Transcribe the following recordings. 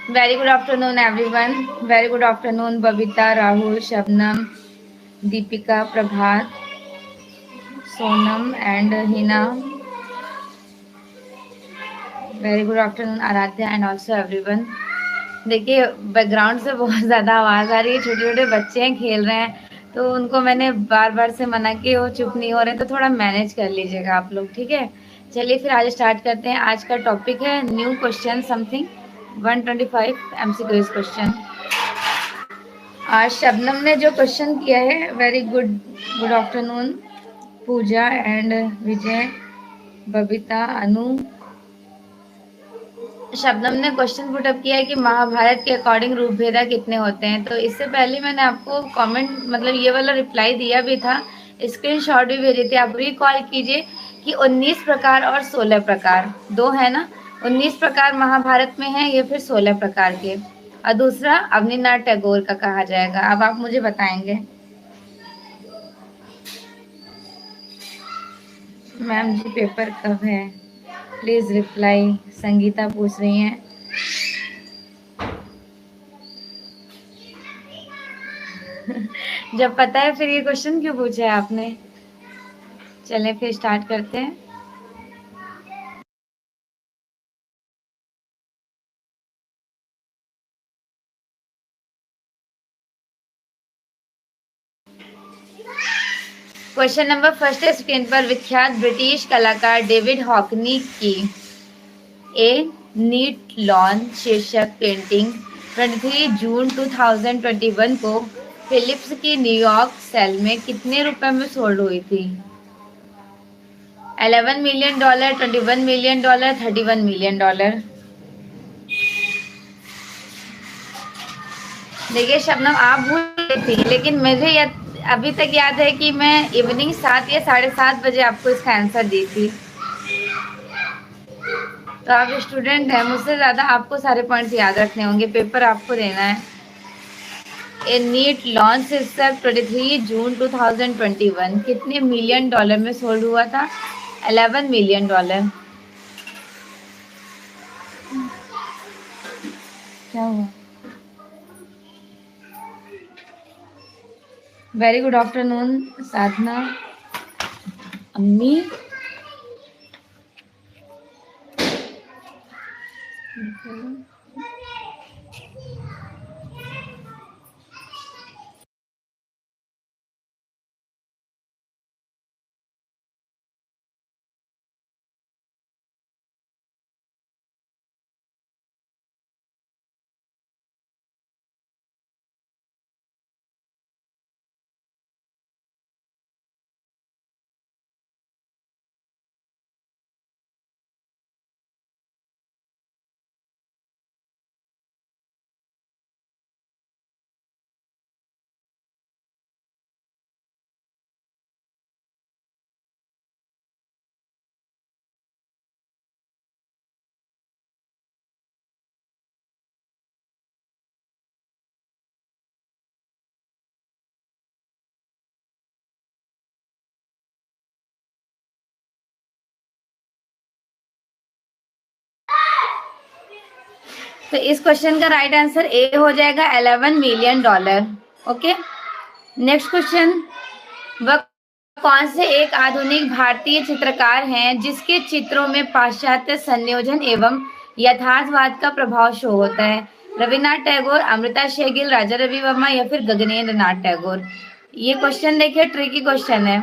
Very good afternoon everyone. Very good afternoon Babita, Rahul, Shabnam, Deepika, Prabhat, Sonam and Hina. Very good afternoon Aaradhya and also everyone. देखिए background से बहुत ज़्यादा आवाज़ आ रही है, छोटे छोटे बच्चे हैं खेल रहे हैं, तो उनको मैंने बार बार से मना किया, वो चुप नहीं हो रहे, तो थोड़ा मैनेज कर लीजिएगा आप लोग, ठीक है। चलिए फिर आज स्टार्ट करते हैं। आज का टॉपिक है new question something 125 MCQ question. आज शबनम ने जो क्वेश्चन किया है, very good good afternoon Puja and Vijay, Babita, Anu. Shabnam ने क्वेश्चन पुटअप किया है कि महाभारत के अकॉर्डिंग रूपभेदा कितने होते हैं। तो इससे पहले मैंने आपको कमेंट मतलब ये वाला रिप्लाई दिया भी था, स्क्रीनशॉट भी भेजे थे। आप रिकॉल कीजिए कि 19 प्रकार और 16 प्रकार, दो है ना। 19 प्रकार महाभारत में है, ये फिर 16 प्रकार के, और दूसरा अवनीनाथ टैगोर का कहा जाएगा। अब आप मुझे बताएंगे। मैम जी पेपर कब है, प्लीज रिप्लाई, संगीता पूछ रही हैं। जब पता है फिर ये क्वेश्चन क्यों पूछा है आपने। चलें फिर स्टार्ट करते हैं। क्वेश्चन नंबर फर्स्ट है स्क्रीन पर। विख्यात ब्रिटिश कलाकार डेविड हॉकनी की ए नीट लॉन शीर्षक पेंटिंग 23 जून 2021 को फिलिप्स की न्यूयॉर्क सेल में कितने रुपए में सोल्ड हुई थी। $11 मिलियन, $21 मिलियन, $31 मिलियन। देखिए शबनम आप भूल गई थी, लेकिन मुझे अभी तक याद है कि मैं इवनिंग 7 या 7:30 बजे आपको इसका आंसर दी थी। तो आप स्टूडेंट हैं, मुझसे ज़्यादा आपको सारे पॉइंट्स याद रखने होंगे, पेपर आपको देना है। ए नीट लॉन्च शीर्षक 23 जून 2021 कितने मिलियन डॉलर में सोल्ड हुआ था। $11 मिलियन। क्या हुआ। वेरी गुड आफ्टरनून साधना, अम्मी। तो इस क्वेश्चन का राइट आंसर ए हो जाएगा, $11 मिलियन। Okay, next question. वह कौन से एक आधुनिक भारतीय चित्रकार हैं जिसके चित्रों में पाश्चात्य संयोजन एवं यथार्थवाद का प्रभाव शो होता है। रविन्द्रनाथ टैगोर, अमृता शेरगिल, राजा रवि वर्मा या फिर गगनेन्द्र नाथ टैगोर। ये क्वेश्चन देखिए ट्रिकी क्वेश्चन है।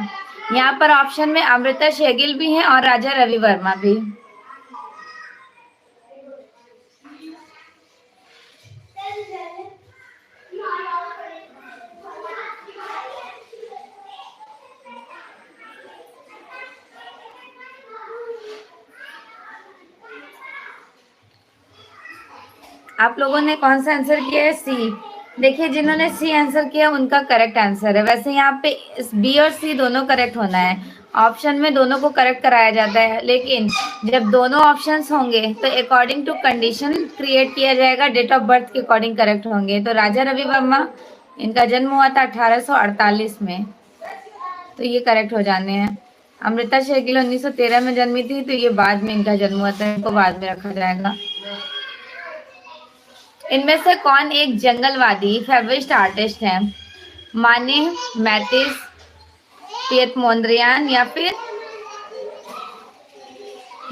यहाँ पर ऑप्शन में अमृता शेरगिल भी है और राजा रवि वर्मा भी। आप लोगों ने कौन सा आंसर किया है, सी। देखिए जिन्होंने सी आंसर किया उनका करेक्ट आंसर है। वैसे यहाँ पे बी और सी दोनों करेक्ट होना है, ऑप्शन में दोनों को करेक्ट कराया जाता है, लेकिन जब दोनों ऑप्शंस होंगे तो अकॉर्डिंग टू कंडीशन क्रिएट किया जाएगा, डेट ऑफ बर्थ के अकॉर्डिंग करेक्ट होंगे। तो राजा रवि वर्मा, इनका जन्म हुआ था 1848 में, तो ये करेक्ट हो जाने हैं। अमृता शेरगिल 1913 में जन्मी थी, तो ये बाद में इनका जन्म हुआ था, इनको बाद में रखा जाएगा। इनमें से कौन एक जंगलवादी फेविस्ट आर्टिस्ट है? माने, मैटिस, पियत मोंद्रियान या फिर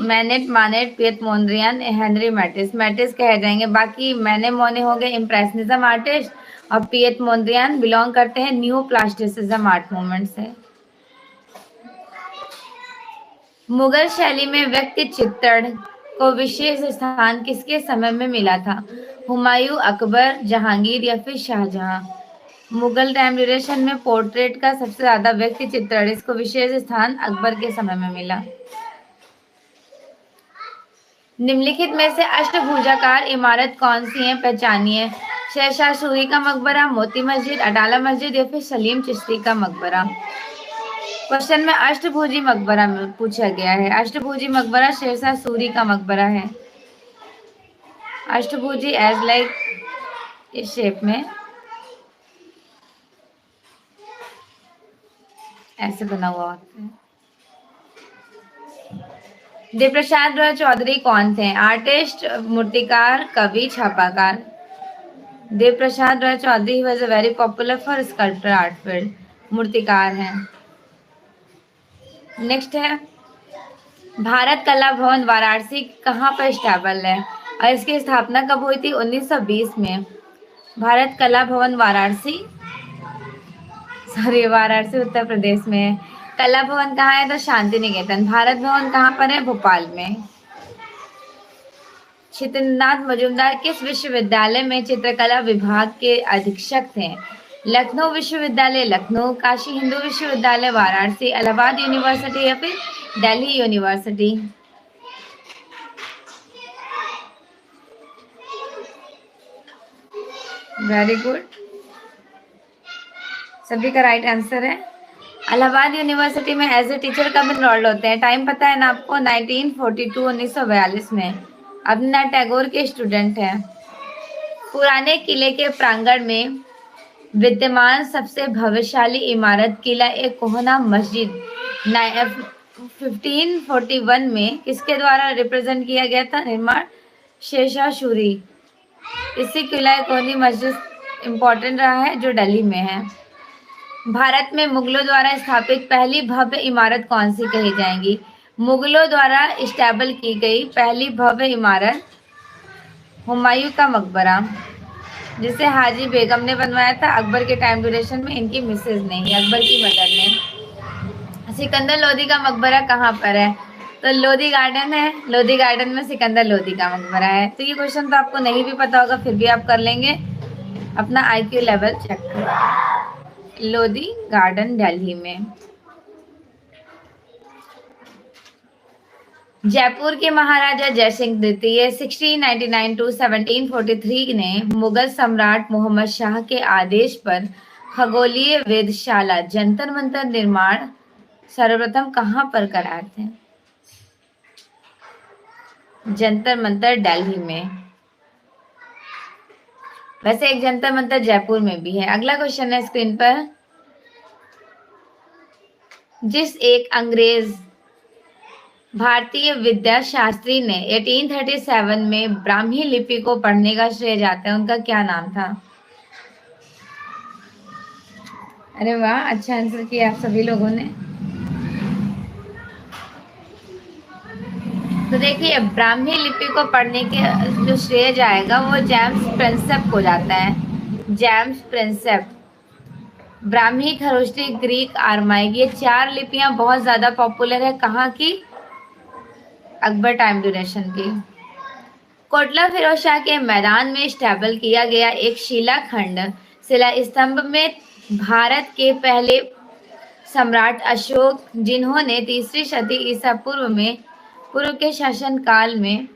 मैनेट, मानेट, पियत मोंद्रियान, हेनरी मैटिस। मैटिस कहे जाएंगे। बाकी मैने मोने हो गए इम्प्रेशनिज्म आर्टिस्ट और पियत मोंद्रियान बिलोंग करते हैं न्यू प्लास्टिसिज्म आर्ट मूवमेंट से। मुगल शैली में व्यक्ति चित्रण को विशेष स्थान किसके समय में मिला था? हुमायूं, अकबर, जहांगीर या फिर शाहजहां। मुगल टाइम ड्यूरेशन में पोर्ट्रेट का सबसे ज्यादा व्यक्ति चित्रण, इसको विशेष स्थान अकबर के समय में मिला। निम्नलिखित में से अष्टभुजाकार इमारत कौन सी है? पहचानिए। शेरशाह सूरी का मकबरा, मोती मस्जिद, अटाला मस्जिद या फिर सलीम चिश्ती का मकबरा। क्वेश्चन में अष्टभुजी मकबरा में पूछा गया है। अष्टभुजी मकबरा शेरशाह सूरी का मकबरा है। अष्टभुजी एज लाइक इस शेप में ऐसे बना हुआ होता है। देवप्रसाद राय चौधरी कौन थे? आर्टिस्ट, मूर्तिकार, कवि, छापाकार। Devprasad Roy Chowdhury was a very popular for sculpture art field. मूर्तिकार हैं। नेक्स्ट है, भारत कला भवन वाराणसी कहाँ पर स्टेबल है और इसकी स्थापना कब हुई थी? 1920 में। भारत कला भवन वाराणसी उत्तर प्रदेश में है। कला भवन कहाँ है? तो शांति निकेतन। भारत भवन कहाँ पर है? भोपाल में। छित्रनाथ मजूमदार किस विश्वविद्यालय में चित्रकला विभाग के अधीक्षक थे? लखनऊ विश्वविद्यालय लखनऊ, काशी हिंदू विश्वविद्यालय वाराणसी, इलाहाबाद यूनिवर्सिटी या फिर दिल्ली यूनिवर्सिटी। वेरी गुड, सभी का राइट आंसर है। इलाहाबाद यूनिवर्सिटी में एज ए टीचर कब इनरोल्ड होते हैं? टाइम पता है ना आपको? 1942 1942 में। अभिनव टैगोर के स्टूडेंट हैं। पुराने किले के प्रांगण में विद्यमान सबसे भव्यशाली इमारत किला ए कोहना मस्जिद 1541 में किसके द्वारा रिप्रेजेंट किया गया था निर्माण? शेरशाह सूरी। इसी किला ए कोहनी मस्जिद इम्पोर्टेंट रहा है जो दिल्ली में है। भारत में मुगलों द्वारा स्थापित पहली भव्य इमारत कौन सी कही जाएगी? मुगलों द्वारा स्टैबल की गई पहली भव्य इमारत हुमायूं का मकबरा, जिसे हाजी बेगम ने बनवाया था अकबर के टाइम ड्यूरेशन में, इनकी मिसेज ने, अकबर की मदर ने। सिकंदर लोदी का मकबरा कहाँ पर है? तो लोधी गार्डन है। लोधी गार्डन में सिकंदर लोदी का मकबरा है। तो ये क्वेश्चन तो आपको नहीं भी पता होगा, फिर भी आप कर लेंगे, अपना IQ लेवल चेक करें। लोधी गार्डन दिल्ली में। जयपुर के महाराजा जयसिंह द्वितीय 1699 to 1743 ने मुगल सम्राट मोहम्मद शाह के आदेश पर खगोलीय वेधशाला जंतर मंतर निर्माण सर्वप्रथम कहां पर कराए थे? जंतर मंतर दिल्ली में। वैसे एक जंतर मंतर जयपुर में भी है। अगला क्वेश्चन है स्क्रीन पर। जिस एक अंग्रेज भारतीय विद्या शास्त्री ने 1837 में ब्राह्मी लिपि को पढ़ने का श्रेय जाता है, उनका क्या नाम था? अरे वाह, अच्छा आंसर किया आप सभी लोगों ने। तो देखिए, ब्राह्मी लिपि को पढ़ने के जो श्रेय जाएगा वो जेम्स प्रिंसेप को जाता है। James Prinsep. Brahmi, Kharosthi, Greek, Aramaic, ये 4 लिपियां बहुत ज्यादा पॉपुलर है। कहाँ की? अकबर टाइम ड्यूरेशन की। कोटला फिरोज शाह के मैदान में स्टैबल किया गया एक शिलाखंड शिला स्तंभ में भारत के पहले सम्राट अशोक, जिन्होंने 3री शती ईसा पूर्व के शासन काल में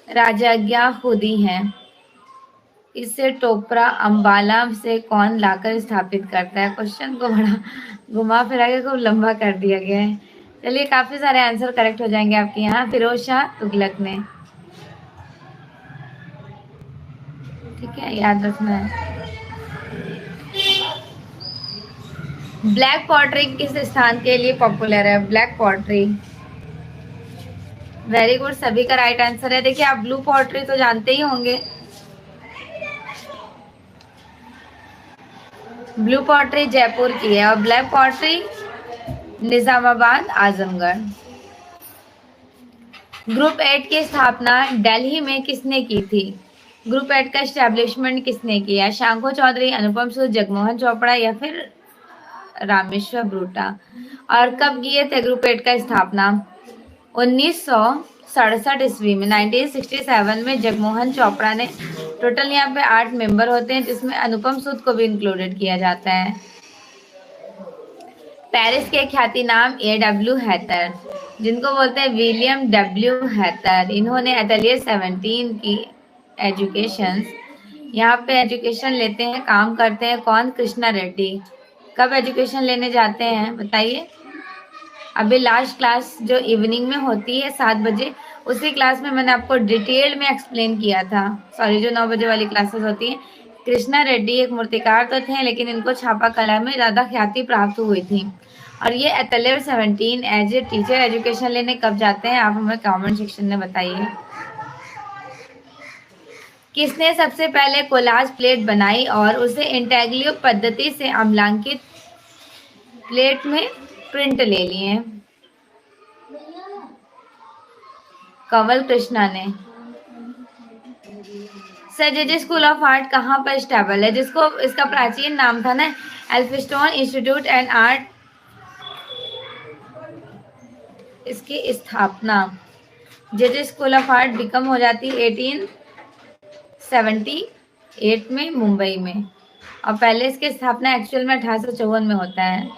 राजाज्ञा खुदी है, इसे टोपरा अंबाला से कौन लाकर स्थापित करता है? क्वेश्चन को बड़ा घुमा फिरा के खूब लंबा कर दिया गया है। चलिए, काफी सारे आंसर करेक्ट हो जाएंगे आपके यहाँ। फिरोज शाह तुगलक ने। ठीक है, याद रखना है। ब्लैक पॉटरी किस स्थान के लिए पॉपुलर है? ब्लैक पॉटरी वेरी गुड, सभी का राइट आंसर है। देखिए आप ब्लू पोर्ट्री तो जानते ही होंगे, ब्लू पोर्ट्री जयपुर की है और black portray Nizamabad Azamgarh. Group 8 की स्थापना दिल्ली में किसने की थी? ग्रुप 8 का एस्टेब्लिशमेंट किसने किया? शंकु चौधरी, अनुपम सूद, जगमोहन चोपड़ा या फिर रामेश्वर ब्रूटा। और कब किए थे ग्रुप 8 का स्थापना? 1967 ईस्वी में, 1967 में जगमोहन चोपड़ा ने। टोटल यहाँ पे 8 मेंबर होते हैं जिसमें अनुपम सूद को भी इंक्लूडेड किया जाता है। पेरिस के ख्याति नाम A.W. हैटर, जिनको बोलते हैं विलियम W. हैटर, इन्होंने एटलियर 17 की एजुकेशन, यहाँ पे एजुकेशन लेते हैं, काम करते हैं कौन? कृष्णा रेड्डी। कब एजुकेशन लेने जाते हैं बताइए? अभी लास्ट क्लास जो इवनिंग में होती है 7 बजे, उसी क्लास में मैंने आपको डिटेल में एक्सप्लेन किया था। सॉरी, जो 9 बजे वाली क्लासेस होती हैं। कृष्णा रेड्डी एक मूर्तिकार तो थे, लेकिन इनको छापा कला में ज़्यादा ख्याति प्राप्त हुई थी। और ये atelier 17 as a teacher education लेने कब जाते हैं? आप हमें कमेंट सेक्शन में बताइए। किसने सबसे पहले कोलाज प्लेट बनाई और उसे इंटेग्लियो पद्धति से अम्लांकित प्लेट में प्रिंट ले लिए? कंवल कृष्णा ने। Sir J school of art कहाँ पर स्टेबल है? जिसको इसका प्राचीन नाम था ना एल्फिस्टोन इंस्टीट्यूट एंड आर्ट, इसकी स्थापना जे स्कूल ऑफ आर्ट बिकम हो जाती 1878 में मुंबई में, और पहले इसकी स्थापना एक्चुअल में 1854 में होता है।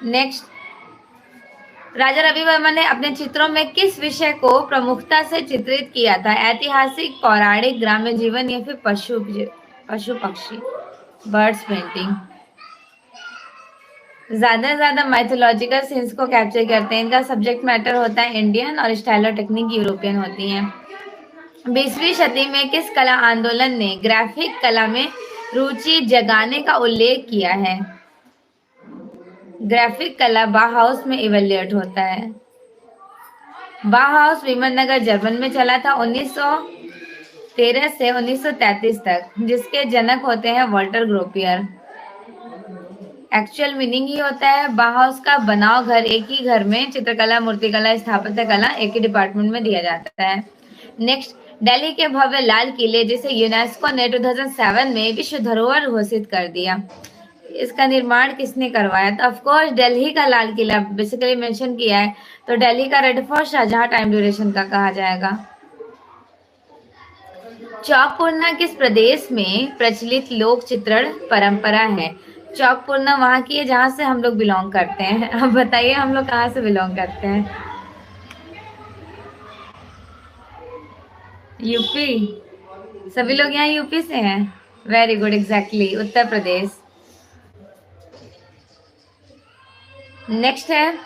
नेक्स्ट, राजा रवि वर्मा ने अपने चित्रों में किस विषय को प्रमुखता से चित्रित किया था? ऐतिहासिक, पौराणिक, ग्राम्य जीवन या फिर पशु पक्षी? Birds painting. ज्यादा से ज्यादा माइथोलॉजिकल सीन्स को कैप्चर करते हैं। इनका सब्जेक्ट मैटर होता है इंडियन और स्टाइल और टेक्निक यूरोपियन होती है। 20वीं सदी में किस कला आंदोलन ने ग्राफिक कला में रुचि जगाने का उल्लेख किया है? ग्राफिक कला बाहाउस में इवेल्युएट होता है। बाहाउस विमन नगर जर्मन में चला था 1913 से 1933 तक, जिसके जनक होते हैं वॉल्टर ग्रोपियर। एक्चुअल मीनिंग ही होता है बाहाउस का बनाओ घर, एक ही घर में चित्रकला, मूर्तिकला, स्थापत्य कला एक ही डिपार्टमेंट में दिया जाता है। नेक्स्ट, दिल्ली के भव्य लाल किले जिसे यूनेस्को ने 2007 में विश्व धरोहर घोषित कर दिया, इसका निर्माण किसने करवाया? तो ऑफकोर्स दिल्ली का लाल किला बेसिकली मेंशन किया है, तो दिल्ली का Red Fort Shahjahan time duration का कहा जाएगा। चौकपूर्णा किस प्रदेश में प्रचलित लोक चित्रण परंपरा है? चौकपूर्णा वहां की है जहां से हम लोग बिलोंग करते हैं। अब बताइए हम लोग कहाँ से बिलोंग करते हैं? यूपी। सभी लोग यहाँ यूपी से हैं। Very good, exactly, Uttar Pradesh. Next है,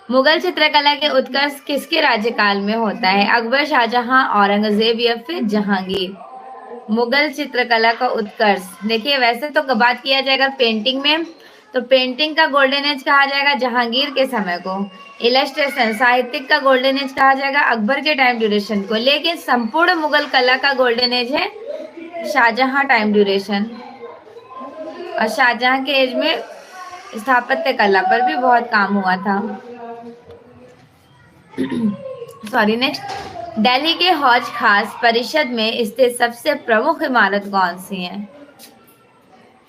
मुगल चित्रकला के उत्कर्ष किसके राज्यकाल में होता है? अकबर, शाहजहां, औरंगजेब या फिर जहांगीर? मुगल चित्रकला का उत्कर्ष, देखिए वैसे तो बात किया जाएगा पेंटिंग में, तो पेंटिंग का गोल्डन एज कहा जाएगा जहांगीर के समय को। इलस्ट्रेशन, साहित्यिक का गोल्डन एज कहा जाएगा अकबर के टाइम ड्यूरेशन को, लेकिन संपूर्ण मुगल कला का गोल्डन एज है शाहजहां टाइम ड्यूरेशन। और शाहजहां के एज में स्थापत्य कला पर भी बहुत काम हुआ था। सॉरी। नेक्स्ट, दिल्ली के हौज खास परिषद में स्थित सबसे प्रमुख इमारत कौन सी है?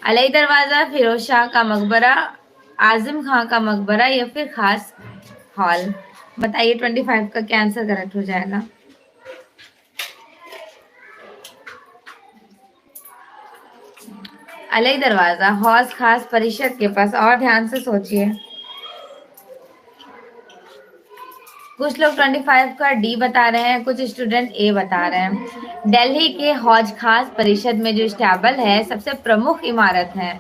अलई दरवाजा, फिरोज शाह का मकबरा, आजिम खां का मकबरा या फिर खास हॉल? बताइए 25 का क्या आंसर करेक्ट हो जाएगा? अलई दरवाजा हौज खास परिषद के पास। और ध्यान से सोचिए, कुछ लोग 25 का डी बता रहे हैं, कुछ स्टूडेंट ए बता रहे हैं। दिल्ली के हौज खास परिषद में जो स्टैबल है सबसे प्रमुख इमारत है।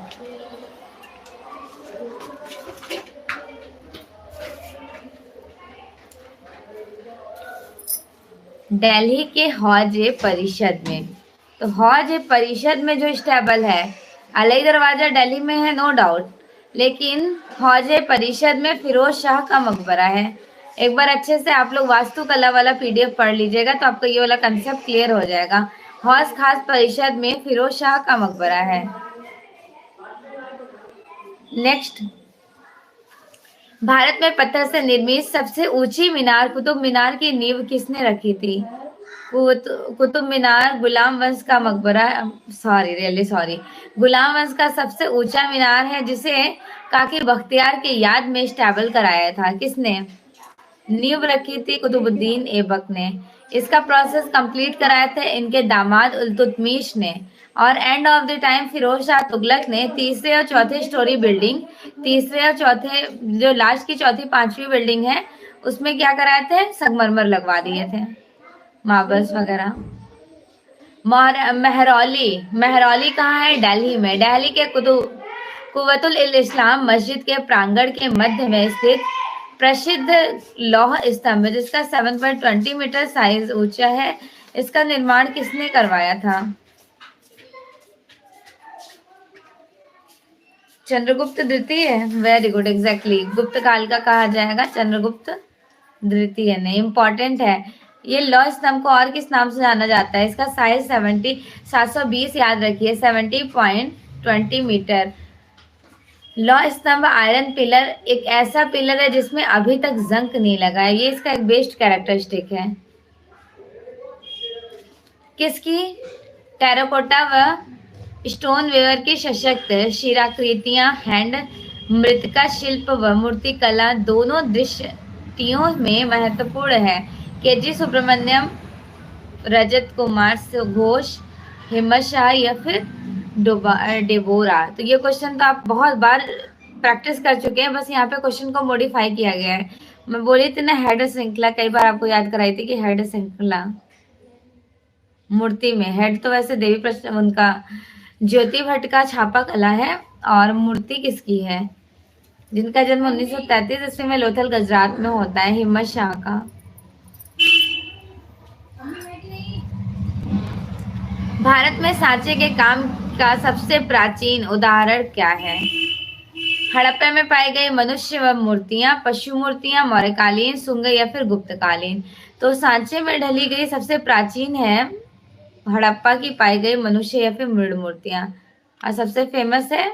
दिल्ली के हौज परिषद में, तो हौज परिषद में जो स्टैबल है, अलई दरवाजा दिल्ली में है नो डाउट, लेकिन हौज परिषद में फिरोज शाह का मकबरा है। एक बार अच्छे से आप लोग वास्तुकला वाला पीडीएफ पढ़ लीजिएगा तो आपको ये वाला कंसेप्ट क्लियर हो जाएगा। हौस खास परिषद में फिरोज शाह का मकबरा है। नेक्स्ट, भारत में पत्थर से निर्मित सबसे ऊंची मीनार कुतुब मीनार की नींव किसने रखी थी? कुतुब मीनार गुलाम वंश का मकबरा, सॉरी, गुलाम वंश का सबसे ऊंचा मीनार है जिसे काकी बख्तियार के याद में स्टैबल कराया था। किसने नींव रखी थी? कुतुबुद्दीन ऐबक ने। इसका प्रोसेस कंप्लीट कराया था इनके दामाद इल्तुतमिश ने। और end of the time Firoz Shah Tughlaq ने तीसरे और चौथे स्टोरी बिल्डिंग, तीसरे और चौथे जो लास्ट की चौथी पांचवी बिल्डिंग है उसमें क्या कराए थे? संगमरमर लगवा दिए थे, मार्बल्स वगैरह। मेहरौली, मेहरौली कहाँ है? दिल्ली में। दिल्ली के कुव्वतुल इस्लाम मस्जिद के प्रांगण के मध्य में स्थित प्रसिद्ध लौह स्तंभ जिसका 7.20 मीटर साइज ऊंचा है, इसका निर्माण किसने करवाया था? चंद्रगुप्त द्वितीय। Very good, exactly. गुप्त काल का कहा जाएगा चंद्रगुप्त द्वितीय ने। इंपॉर्टेंट है। ये लौह स्तंभ को और किस नाम से जाना जाता है? इसका साइज 720 याद रखिए, 70.20 मीटर। लौह स्तंभ आयरन पिलर एक ऐसा पिलर है जिसमें अभी तक जंग नहीं लगा है, ये इसका एक बेस्ट कैरेक्टरिस्टिक है। किसकी? टेराकोटा व स्टोन वेवर की सशक्त शिलाकृतियां हैंड मृतिका शिल्प व मूर्ति कला दोनों दृष्टियों में महत्वपूर्ण है। केजी सुब्रमण्यम, रजत कुमार घोष, हिम्मत शाह या फिर डेबोरा। तो ये क्वेश्चन तो आप बहुत बार प्रैक्टिस कर चुके हैं, बस यहाँ पे क्वेश्चन को मॉडिफाई किया गया है। मैं बोली थी ना हेड श्रृंखला, कई बार आपको याद कराई थी कि हेड श्रृंखला मूर्ति में हेड तो वैसे देवी प्रश्न उनका ज्योति भट्ट का छापा कला है, और मूर्ति किसकी है? जिनका जन्म 1933 ईस्वी में लोथल गुजरात में होता है, हिम्मत शाह का। भारत में सांचे के काम का सबसे प्राचीन उदाहरण क्या है? हड़प्पा में पाई गई मनुष्य व मूर्तियां, पशु मूर्तियां, मौर्यकालीन, सुंग या फिर गुप्तकालीन। तो सांचे में ढली गई सबसे प्राचीन है हड़प्पा की पाई गई मनुष्य या फिर मृद मूर्तियां, और सबसे फेमस है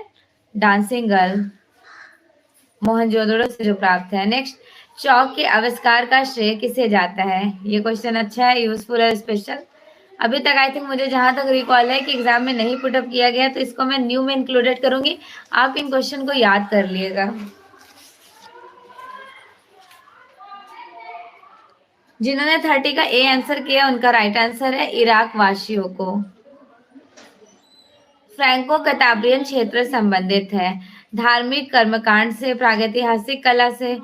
डांसिंग गर्ल, मोहनजोदड़ो से जो प्राप्त है। नेक्स्ट, चौक के आविष्कार का श्रेय किसे जाता है? ये क्वेश्चन अच्छा है, यूजफुल है, स्पेशल। अभी तक आई थिंक मुझे जहां तक रिकॉल है कि एग्जाम में नहीं पुटअप किया गया, तो इसको मैं न्यू में इंक्लूडेड करूंगी। आप इन क्वेश्चन को याद कर लिएगा। जिन्होंने 30 का ए आंसर किया उनका राइट आंसर है इराक वासियों को। फ्रैंको कैटाब्रियन क्षेत्र संबंधित है धार्मिक कर्मकांड से, प्रागैतिहासिक कला से,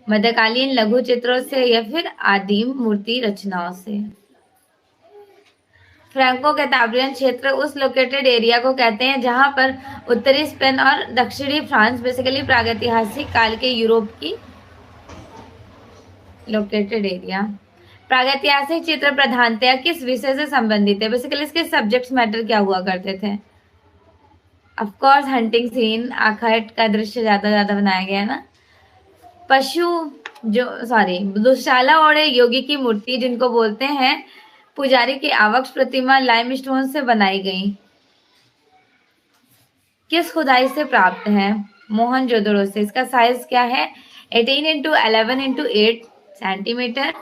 मध्यकालीन लघु चित्रों से या फिर आदिम मूर्ति रचनाओं से। फ्रैंको कैटाब्रियन क्षेत्र उस लोकेटेड एरिया को कहते हैं जहां पर उत्तरी स्पेन और दक्षिणी फ्रांस, बेसिकली प्रागैतिहासिक काल के यूरोप की लोकेटेड एरिया। प्रागैतिहासिक चित्र प्रधानतया किस विषय से संबंधित है? बेसिकली इसके सब्जेक्ट्स मैटर क्या हुआ करते थे? ऑफ कोर्स हंटिंग सीन, आखाट का दृश्य ज्यादा बनाया गया है ना। दुशाला ओढ़े योगी की मूर्ति जिनको बोलते हैं पुजारी की आवक्ष प्रतिमा लाइमस्टोन से बनाई गई, किस खुदाई से प्राप्त है? मोहनजोदड़ो से। इसका साइज क्या है? 18x11x8 सेंटीमीटर,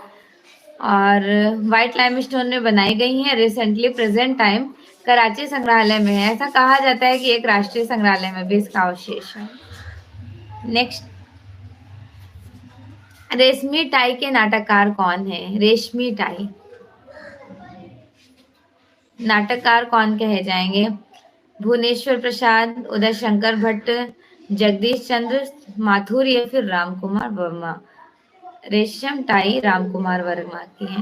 और व्हाइट लाइमस्टोन में बनाई गई है। रिसेंटली प्रेजेंट टाइम कराची संग्रहालय में है। ऐसा कहा जाता है कि एक राष्ट्रीय संग्रहालय में भी इसका अवशेष है। नेक्स्ट, रेशमी टाई के नाटककार कौन है? रेशमी टाई नाटककार कौन कहे जाएंगे? भुवनेश्वर प्रसाद, उदय शंकर भट्ट, जगदीश चंद्र माथुर या फिर राम कुमार वर्मा। रेशम टाई राम कुमार वर्मा की है।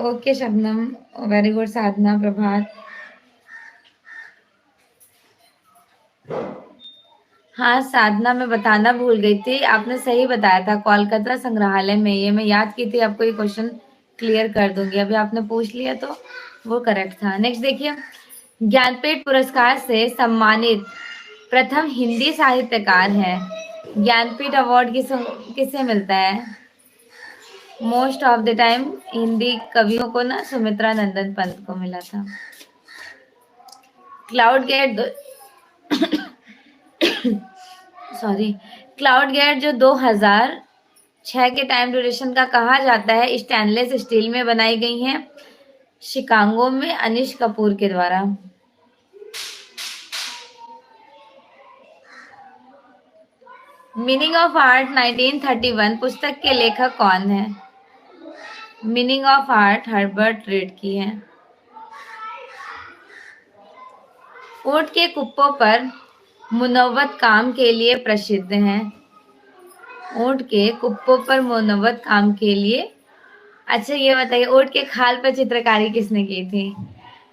Okay Shabnam, very good. Sadhana, Prabhat. हाँ साधना, मैं बताना भूल गई थी, आपने सही बताया था, कोलकाता संग्रहालय में। ये मैं याद की थी, आपको ये क्वेश्चन क्लियर कर दूंगी। अभी आपने पूछ लिया तो वो करेक्ट था। नेक्स्ट देखिए, ज्ञानपीठ पुरस्कार से सम्मानित प्रथम हिंदी साहित्यकार है। ज्ञानपीठ अवार्ड किसे मिलता है? Most of the time Hindi कवियों को ना सुमित्रा नंदन पंत को मिला था। Cloud Gate sorry Cloud Gate जो 2006 के टाइम ड्यूरेशन का कहा जाता है, स्टेनलेस स्टील में बनाई गई है, शिकागो में अनिश कपूर के द्वारा। मीनिंग ऑफ आर्ट 1931 पुस्तक के लेखक कौन है? Meaning of art Herbert Read की है। ऊंट के कुप्पों पर मुनव्वत काम के लिए प्रसिद्ध हैं। ऊंट के कुप्पों पर मुनव्वत काम के लिए। अच्छा ये बताइए, ऊंट के खाल पर चित्रकारी किसने की थी?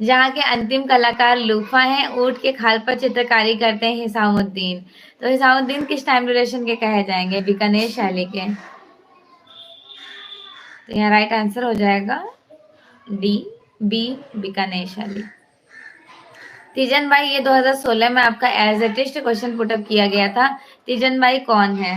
जहाँ के अंतिम कलाकार लूफा हैं, ऊंट के खाल पर चित्रकारी करते हैं हिसामुद्दीन। तो हिसामुद्दीन किस टाइम ड्यूरेशन के कहे जाएंगे? बीकानेर शैली के। तो यहाँ राइट आंसर हो जाएगा डी, बी, बीकानेर शैली। तीजन बाई, ये 2016 में आपका as a test question put up किया गया था। तीजन बाई कौन है?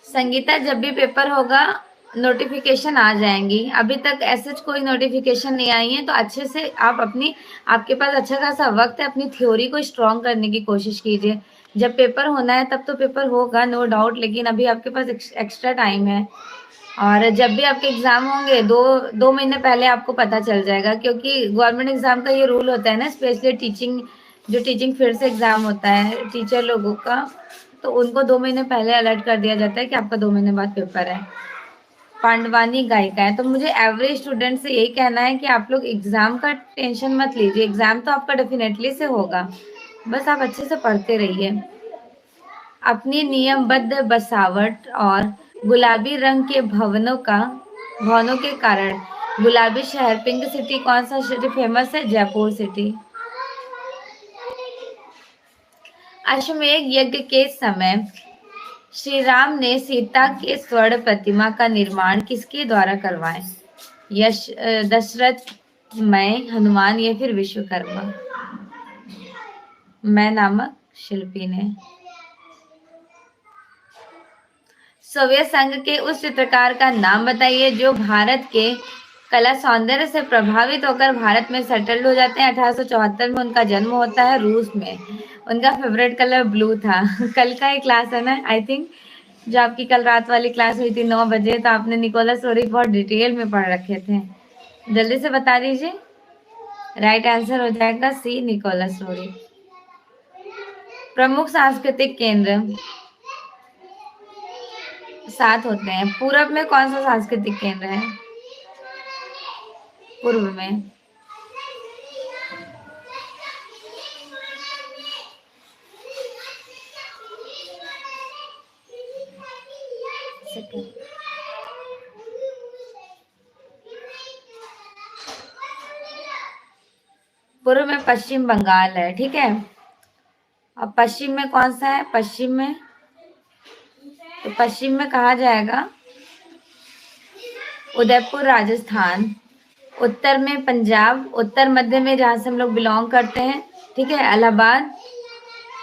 संगीता, जब भी पेपर होगा नोटिफिकेशन आ जाएंगी। अभी तक ऐसे कोई नोटिफिकेशन नहीं आई है, तो अच्छे से आप आपके पास अच्छा खासा वक्त है, अपनी थ्योरी को स्ट्रॉन्ग करने की कोशिश कीजिए। जब पेपर होना है तब तो पेपर होगा नो डाउट, लेकिन अभी आपके पास एक्स्ट्रा टाइम है। और जब भी आपके एग्जाम होंगे 2 महीने पहले आपको पता चल जाएगा, क्योंकि गवर्नमेंट एग्जाम का ये रूल होता है ना, स्पेशली टीचिंग फील्ड से एग्जाम होता है टीचर लोगों का, तो उनको 2 महीने पहले अलर्ट कर दिया जाता है कि आपका 2 महीने बाद पेपर है। पांडवानी गायिका है। तो मुझे एवरेज स्टूडेंट से यही कहना है कि आप लोग एग्जाम का टेंशन मत लीजिए, एग्जाम तो आपका डेफिनेटली से होगा, बस आप अच्छे से पढ़ते रहिए। अपनी नियमबद्ध बसावट और गुलाबी रंग के भवनों के कारण गुलाबी शहर पिंक सिटी, कौन सा सिटी फेमस है? जयपुर सिटी। अश्वमेध यज्ञ के समय श्री राम ने सीता के स्वर्ण प्रतिमा का निर्माण किसके द्वारा करवाया? दशरथ, मैं, हनुमान या फिर विश्वकर्मा? मैं नामक शिल्पी ने। सोवियत संघ के उस चित्रकार का नाम बताइए जो भारत के कला सौंदर्य से प्रभावित होकर भारत में सेटल्ड हो जाते हैं। 1874 में उनका जन्म होता है रूस में। उनका फेवरेट कलर ब्लू था। कल का ही क्लास है ना, आई थिंक जो आपकी कल रात वाली क्लास हुई थी 9 बजे, तो आपने निकोलस रोरी बहुत डिटेल में पढ़ रखे थे। जल्दी से बता दीजिए। राइट आंसर हो जाएगा सी, निकोलस रोरी। प्रमुख सांस्कृतिक केंद्र 7 होते हैं। पूरब में कौन सा सांस्कृतिक केंद्र है? पूर्व में पूर्व में पश्चिम बंगाल है, ठीक है। अब पश्चिम में कौन सा है? पश्चिम में, तो पश्चिम में कहा जाएगा उदयपुर राजस्थान। उत्तर में पंजाब। उत्तर मध्य में जहां से हम लोग बिलोंग करते हैं, ठीक है, इलाहाबाद।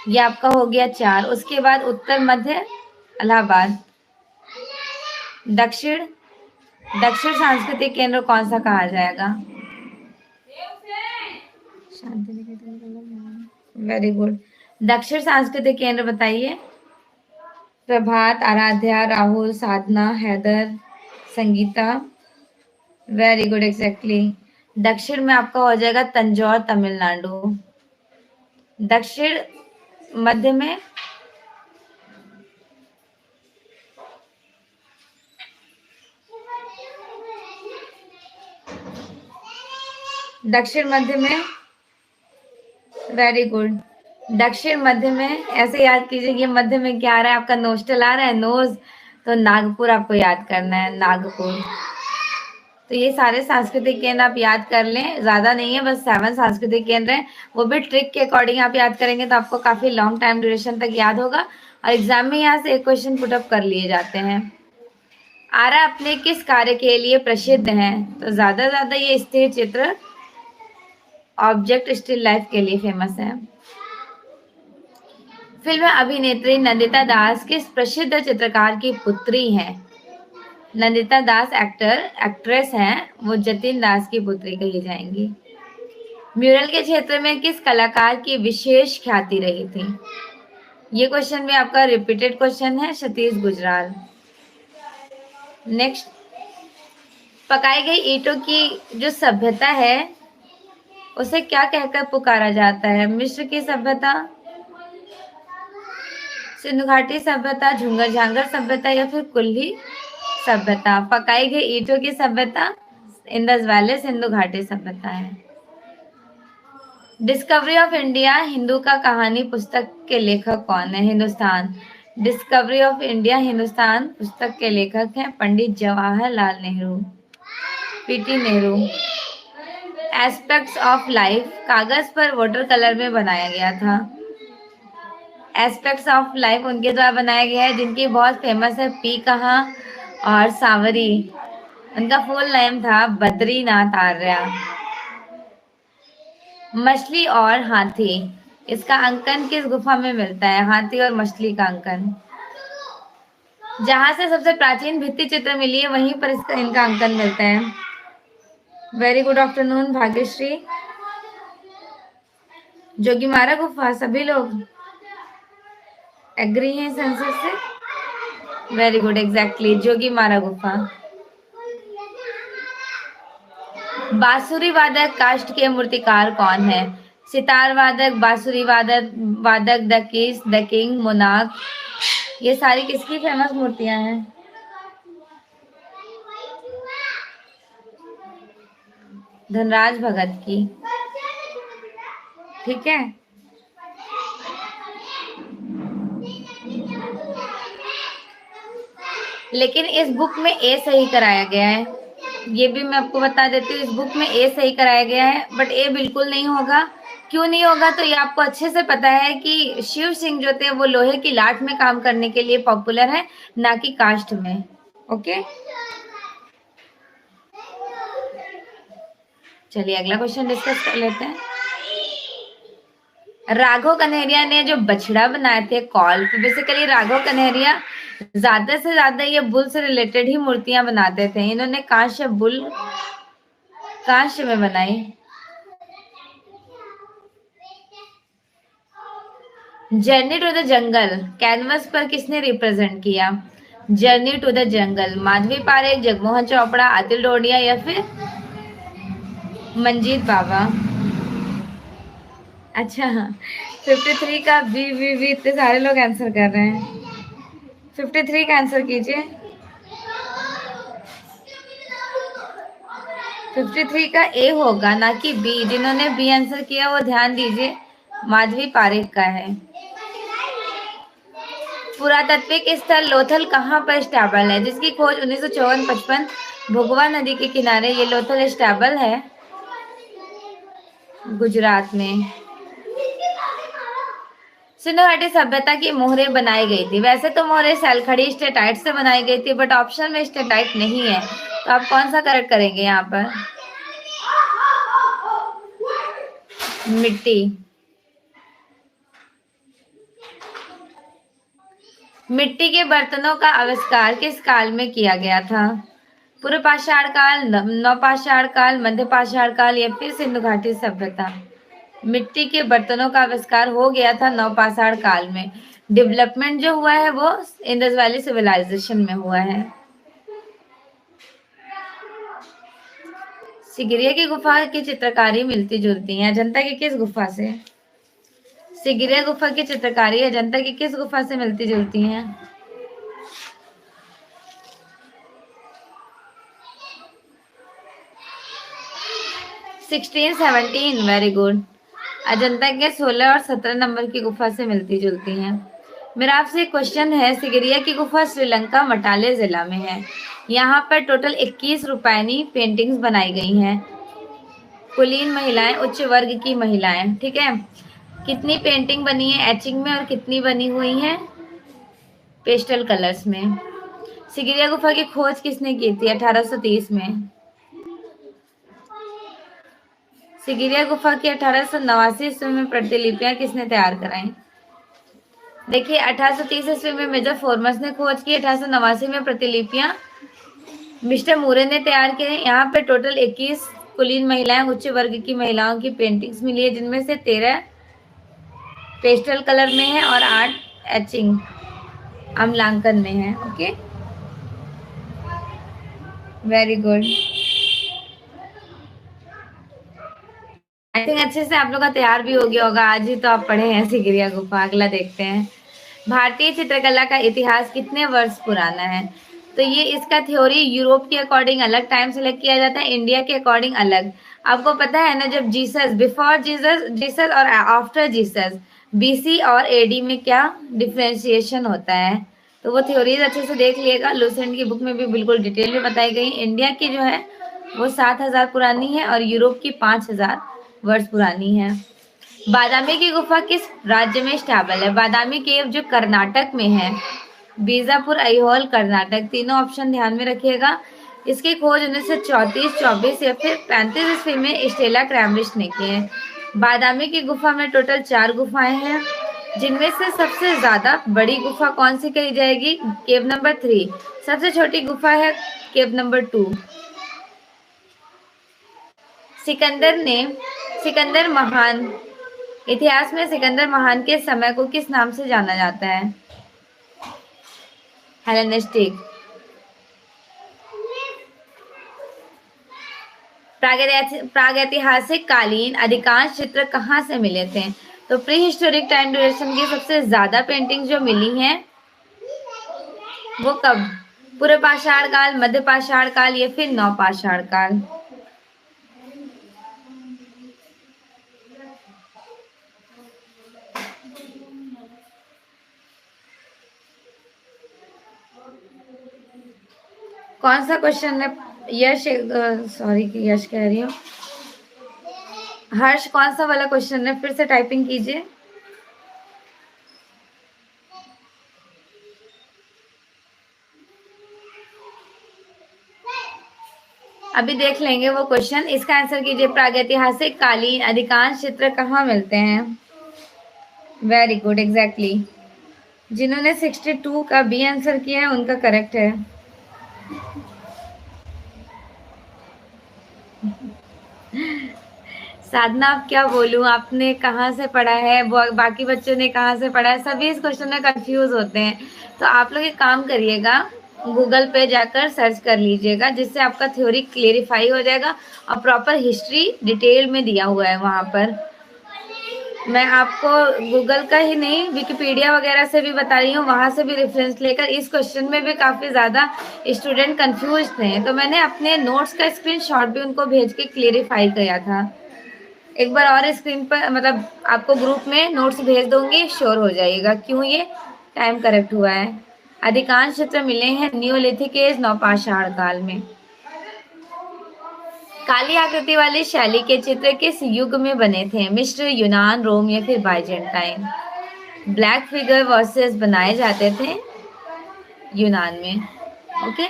ये आपका हो गया 4। उसके बाद उत्तर मध्य इलाहाबाद। दक्षिण सांस्कृतिक केंद्र कौन सा कहा जाएगा? Very good. दक्षिण सांस्कृतिक केंद्र बताइए। Prabhat, Aradhya, Rahul, Sadhana, Haider, Sangeeta. Very good, exactly. दक्षिण में आपका हो जाएगा तंजौर, तमिलनाडु। दक्षिण मध्य में वेरी गुड। दक्षिण मध्य में ऐसे याद कीजिए, ये मध्य में क्या आ रहा है आपका? नोस्टल आ रहा है, नोज, तो नागपुर आपको याद करना है, नागपुर। तो ये सारे सांस्कृतिक केंद्र आप याद कर लें, ज्यादा नहीं है, बस 7 सांस्कृतिक केंद्र हैं। वो भी ट्रिक के अकॉर्डिंग आप याद करेंगे तो आपको काफी लॉन्ग टाइम ड्यूरेशन तक याद होगा, और एग्जाम में यहाँ से एक क्वेश्चन पुटअप कर लिए जाते हैं। आरा अपने किस कार्य के लिए प्रसिद्ध है? तो ज्यादा ये स्थिर चित्र ऑब्जेक्ट स्टिल लाइफ के लिए फेमस है। फिल्म अभिनेत्री नंदिता दास किस प्रसिद्ध चित्रकार की पुत्री है? नंदिता दास एक्ट्रेस हैं, वो जतिन दास की पुत्री कही जाएंगी। म्यूरल के क्षेत्र में किस कलाकार की विशेष ख्याति रही थी? ये क्वेश्चन भी आपका रिपीटेड क्वेश्चन है, सतीश गुजराल। नेक्स्ट, पकाई गई ईंटों की जो सभ्यता है उसे क्या कहकर पुकारा जाता है? मिस्र की सभ्यता, सिंधु घाटी सभ्यता, झुंगर झांगर सभ्यता, या फिर कुल्ली सभ्यता? पकाई गई ईंटों की सभ्यता इंडस वैली सिंधु घाटी सभ्यता है। डिस्कवरी ऑफ इंडिया हिंदू का कहानी पुस्तक के लेखक कौन है? Hindustan. Discovery of India Hindustan पुस्तक के लेखक हैं Pandit Jawaharlal Nehru, PT Nehru. Aspects of life कागज पर वाटर कलर में बनाया गया था। एस्पेक्ट्स ऑफ लाइफ उनके द्वारा बनाया गया है जिनकी बहुत फेमस है पी कहाँ और सांवरी। उनका फुल नेम था बद्रीनाथ आर्या। मछली और हाथी, इसका अंकन किस गुफा में मिलता है? हाथी और मछली का अंकन। जहां से सबसे प्राचीन भित्ति चित्र मिली है वहीं पर इनका अंकन मिलता है। Very good afternoon Bhagyashree. Jogimara गुफा, सभी लोग एग्री हैं इस आंसर से? वेरी गुड, एग्जैक्टली जोगीमारा गुफा। बांसुरी वादक काष्ठ के मूर्तिकार कौन है? सितार वादक, बांसुरी वादक द किस, द किंग, मोनाक। ये सारी किसकी फेमस मूर्तियां हैं? धनराज भगत की। ठीक है, लेकिन इस बुक में ए सही कराया गया है, ये भी मैं आपको बता देती हूँ। इस बुक में ए सही कराया गया है, बट ए बिल्कुल नहीं होगा। क्यों नहीं होगा? तो ये आपको अच्छे से पता है कि शिव सिंह जो थे वो लोहे की लाठ में काम करने के लिए पॉपुलर है, ना कि काष्ठ में। ओके, चलिए अगला क्वेश्चन डिस्कस कर लेते हैं। राघव कन्हैया ने जो बछड़ा बनाए थे कॉल, तो बेसिकली राघव कन्हैया ज्यादा से ज्यादा ये बुल से रिलेटेड ही मूर्तियां बनाते थे। इन्होंने कांस्य में बनाई। Journey to the jungle canvas पर किसने रिप्रेजेंट किया? Journey to the jungle, Madhavi Parekh, Jagmohan Chopra, Atul Dodiya, या फिर मंजीत बाबा? अच्छा, 53 का बी इतने सारे लोग आंसर कर रहे हैं। 53 का आंसर कीजिए। 53 का ए होगा, ना कि बी। जिन्होंने बी आंसर किया वो ध्यान दीजिए, माधवी पारेख का है। पुरातात्विक स्थल लोथल कहाँ पर स्टेबल है, जिसकी खोज 1954-55 भुगवा नदी के किनारे, ये लोथल स्टेबल है गुजरात में। सिंधु घाटी सभ्यता की मोहरें बनाई गई थी। वैसे तो मोहरें सैलखड़ी स्टेटाइट से बनाई गई थी, बट ऑप्शन में स्टेटाइट नहीं है, तो आप कौन सा करेक्ट करेंगे यहाँ पर? मिट्टी। मिट्टी के बर्तनों का आविष्कार किस काल में किया गया था? पूर्व पाषाण काल, नवपाषाण काल, मध्य पाषाण काल, या फिर सिंधु घाटी सभ्यता? मिट्टी के बर्तनों का आविष्कार हो गया था नवपाषाण काल में। डेवलपमेंट जो हुआ है वो इंडस वैली सिविलाइजेशन में हुआ है। सिगिरिया की गुफा की चित्रकारी मिलती जुलती है अजंता की किस गुफा से? सिगिरिया गुफा की चित्रकारी अजंता की किस गुफा से मिलती जुलती है? Sixteen 17, very good. अजंता के 16 और 17 नंबर की गुफा से मिलती जुलती हैं। मेरा आपसे एक क्वेश्चन है, सिगिरिया की गुफा श्रीलंका मटाले जिला में है। यहाँ पर टोटल 21 रूपायनी पेंटिंग्स बनाई गई हैं। कुलीन महिलाएं, उच्च वर्ग की महिलाएं, ठीक है। कितनी पेंटिंग बनी है एचिंग में और कितनी बनी हुई है पेस्टल कलर्स में? सिगिरिया गुफा की खोज किसने की थी 1830 में? सिगिरिया गुफा की 1889 ईस्वी में प्रतिलिपियां किसने तैयार कराई? देखिए 1830 ईस्वी में मेजर फॉर्मस ने खोज की, 1889 में प्रतिलिपियां मिस्टर मूरे ने तैयार किए। यहाँ पे टोटल 21 कुलीन महिलाएं, उच्च वर्ग की महिलाओं की पेंटिंग्स मिली है, जिनमें से 13 पेस्टल कलर में है और 8 एचिंग अम्लांकन में है। Okay, very good. I think अच्छे से आप लोग का तैयार भी हो गया होगा, आज ही तो आप पढ़े हैं सिगिरिया गुफा। अगला देखते हैं, भारतीय चित्रकला का इतिहास कितने वर्ष पुराना है? तो ये इसका थ्योरी यूरोप के अकॉर्डिंग अलग टाइम सेलेक्ट किया जाता है, इंडिया के अकॉर्डिंग अलग। आपको पता है ना, जब जीसस, बिफोर जीसस, जीसस और आफ्टर जीसस, बीसी और एडी में क्या डिफ्रेंशिएशन होता है, तो वो थ्योरीज अच्छे से देख लिएगा। लूसेंट की बुक में भी बिल्कुल डिटेल में बताई गई। इंडिया की जो है वो 7000 पुरानी है और यूरोप की 5000 वर्ष पुरानी है। बादामी की गुफा किस राज्य में स्टेबल है? बादामी केव जो कर्नाटक में है, बीजापुर, अहिहोल, कर्नाटक, तीनों ऑप्शन ध्यान में रखिएगा। इसकी खोज 1934, 24 या फिर 35 ईस्वी में स्टेला क्रैमरिश ने की है। बादामी की गुफा में टोटल 4 गुफाएं हैं, जिनमें से सबसे ज्यादा बड़ी गुफा कौन सी कही जाएगी? केव नंबर 3। सबसे छोटी गुफा है केव नंबर 2। सिकंदर महान, इतिहास में सिकंदर महान के समय को किस नाम से जाना जाता है? हेलेनिस्टिक। प्रागैतिहासिक कालीन अधिकांश चित्र कहाँ से मिले थे? तो प्री हिस्टोरिक टाइम ड्यूरेशन की सबसे ज्यादा पेंटिंग जो मिली हैं वो कब? पूर्व पाषाण काल, मध्य पाषाण काल या फिर नवपाषाण काल? कौन सा क्वेश्चन है? यश, सॉरी यश कह रही हूँ, हर्ष, कौन सा वाला क्वेश्चन है? फिर से टाइपिंग कीजिए। अभी देख लेंगे वो क्वेश्चन। इसका आंसर कीजिए, प्रागैतिहासिक कालीन अधिकांश चित्र कहाँ मिलते हैं? Very good, exactly. जिन्होंने 62 का बी आंसर किया है उनका करेक्ट है। साधना, आप क्या बोलूं, आपने कहाँ से पढ़ा है, बाकी बच्चों ने कहाँ से पढ़ा है, सभी इस क्वेश्चन में कंफ्यूज होते हैं। तो आप लोग एक काम करिएगा, गूगल पे जाकर सर्च कर लीजिएगा, जिससे आपका थ्योरी क्लेरिफाई हो जाएगा और प्रॉपर हिस्ट्री डिटेल में दिया हुआ है वहाँ पर। मैं आपको गूगल का ही नहीं, विकिपीडिया वगैरह से भी बता रही हूँ, वहां से भी रेफरेंस लेकर। इस क्वेश्चन में भी काफी ज्यादा स्टूडेंट कंफ्यूज थे, तो मैंने अपने नोट्स का स्क्रीनशॉट भी उनको भेज के क्लेरिफाई किया था। एक बार और स्क्रीन पर, मतलब आपको ग्रुप में नोट्स भेज दूंगी, श्योर हो जाइएगा क्यों ये टाइम करेक्ट हुआ है। अधिकांश चित्र मिले हैं न्यूलिथिक एज, नवपाषाण काल में। काली आकृति वाली शैली के चित्र किस युग में बने थे? मिस्र, यूनान, रोम या फिर बाइजेंटाइन? ब्लैक फिगर वर्सेस बनाए जाते थे यूनान में। ओके,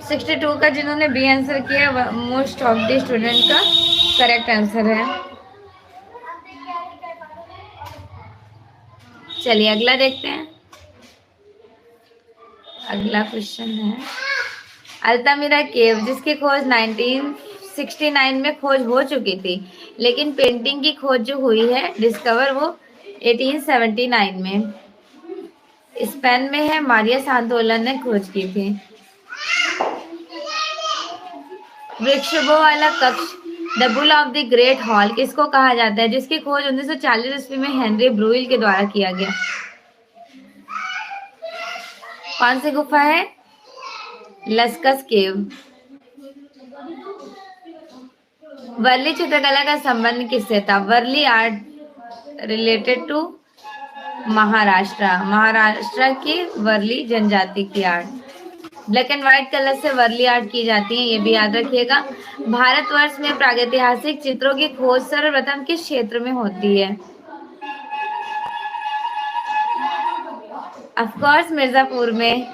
62 का जिन्होंने बी आंसर किया, मोस्ट ऑफ द स्टूडेंट का करेक्ट आंसर है। चलिए अगला देखते हैं। अगला क्वेश्चन है, अल्तामिरा केव जिसकी खोज 1969 में खोज हो चुकी थी, लेकिन पेंटिंग की खोज जो हुई है डिस्कवर, वो 1879 में स्पेन में है। मारिया सांतोलन ने खोज की थी। वृक्षों वाला कक्ष, the bull of the great hall किसको कहा जाता है, जिसकी खोज 1940 ईस्वी में हेनरी ब्रूइल के द्वारा किया गया? कौन सी गुफा है? लस्कस केव। वर्ली चित्रकला का संबंध किससे था? Warli art related to Maharashtra की वर्ली जनजाति की आर्ट। ब्लैक एंड व्हाइट कलर से वर्ली आर्ट की जाती है, ये भी याद रखिएगा। भारतवर्ष में प्रागैतिहासिक चित्रों की खोज सर्वप्रथम किस क्षेत्र में होती है? ऑफ कोर्स मिर्जापुर में।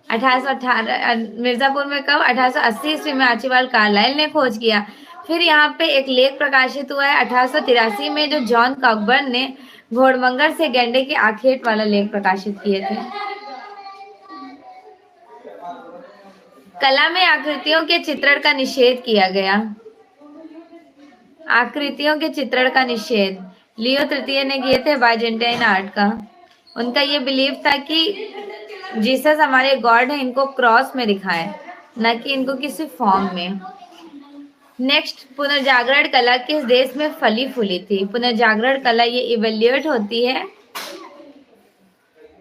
1818 मिर्जापुर में कब? 1880 ईस्वी में आर्चिबाल्ड कार्लाइल ने खोज किया। फिर यहाँ पे एक लेख प्रकाशित हुआ है 1883 में, जो जॉन कॉकबर्न ने घोड़मंगर से गैंडे के आखेट वाला लेख प्रकाशित किए थे। कला में आकृतियों के चित्रण का निषेध किया गया। आकृतियों के चित्रण का निषेध लियो तृतीय ने किए थे बाइजेंटाइन आर्ट का। उनका ये बिलीव था कि जीसस हमारे गॉड है, इनको क्रॉस में दिखाएं, न कि इनको किसी फॉर्म में। नेक्स्ट, पुनर्जागरण कला किस देश में फली फूली थी? पुनर्जागरण कला ये इवेल्युएट होती है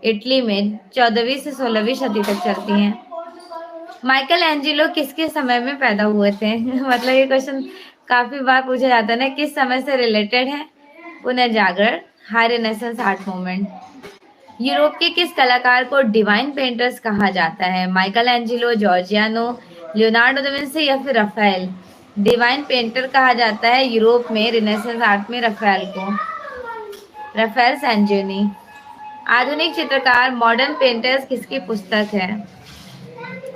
इटली में, 14वीं से 16वीं सदी तक चलती है। माइकल एंजेलो किसके समय में पैदा हुए थे? मतलब ये क्वेश्चन काफी बार पूछा जाता है ना, किस समय से रिलेटेड है? पुनर्जागरण, high renaissance art movement. Europe के किस कलाकार को डिवाइन पेंटर्स कहा जाता है? Michelangelo, Giorgione, Leonardo da Vinci या फिर रफाएल? डिवाइन पेंटर कहा जाता है यूरोप में रिनेसांस आर्ट में रफाएल को, रफाएल सैंजियोनी। आधुनिक चित्रकार मॉडर्न पेंटर्स किसकी पुस्तक है?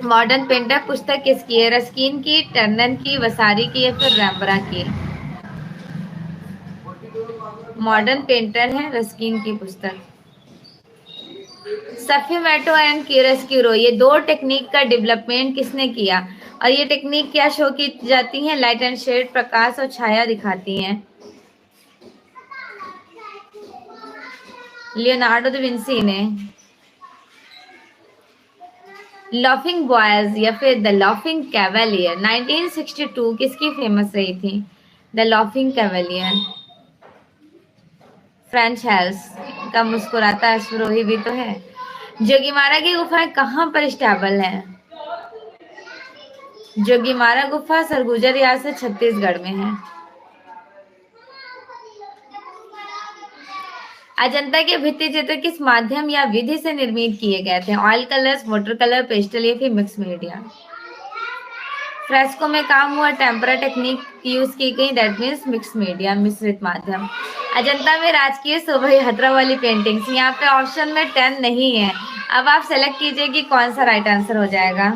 मॉडर्न पेंटर पुस्तक किसकी है? रस्किन की, टर्नन की, वसारी की या फिर रैम्बरा की? मॉडर्न पेंटर है रस्किन की पुस्तक। सफीमैटो एंड कियरोस्कुरो, ये दो टेक्निक का डेवलपमेंट किसने किया? और ये टेक्निक क्या शो की जाती है? लाइट एंड शेड, प्रकाश और छाया दिखाती हैं। लियोनार्डो दा विंसी ने। लाफिंग बॉयज या फिर द लाफिंग कैवेलियर 1962 किसकी फेमस रही थी? The laughing cavalier. फ्रेंच हेल्स का मुस्कुराता अश्वरोही भी तो है। जोगीमारा की गुफाएं कहाँ पर स्टेबल है? जोगीमारा गुफा सरगुजा रियासत छत्तीसगढ़ में है। अजंता के भित्ति चित्र किस माध्यम या विधि से निर्मित किए गए थे? Oil colours, water colour, pastel या फिर मिक्स मीडिया? फ्रेस्को में काम हुआ टेम्परा टेक्निक यूज की गई, दैट मीन्स मिक्स मीडिया, मिश्रित माध्यम। अजंता में राजकीय शोभा यात्रा वाली पेंटिंग्स, यहाँ पे ऑप्शन में 10 नहीं है। अब आप सेलेक्ट कीजिए कि कौन सा राइट आंसर हो जाएगा।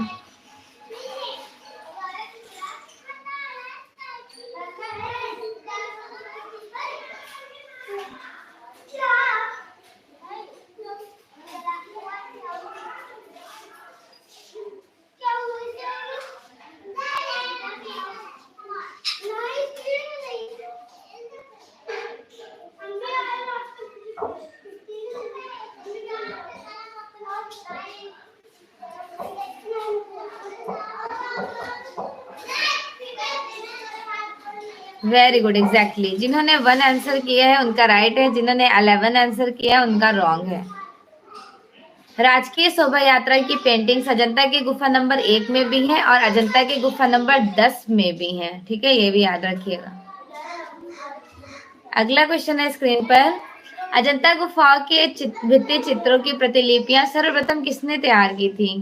Very good, exactly. जिन्होंने 1 आंसर किया है उनका राइट है, जिन्होंने 11 आंसर किया है उनका रॉन्ग है। राजकीय शोभा यात्रा की पेंटिंग्स अजंता की गुफा नंबर 1 में भी है और अजंता की गुफा नंबर 10 में भी है, ठीक है, ये भी याद रखिएगा। अगला क्वेश्चन है स्क्रीन पर, अजंता गुफा के भित्ति चित्रों की प्रतिलिपियां सर्वप्रथम किसने तैयार की थी?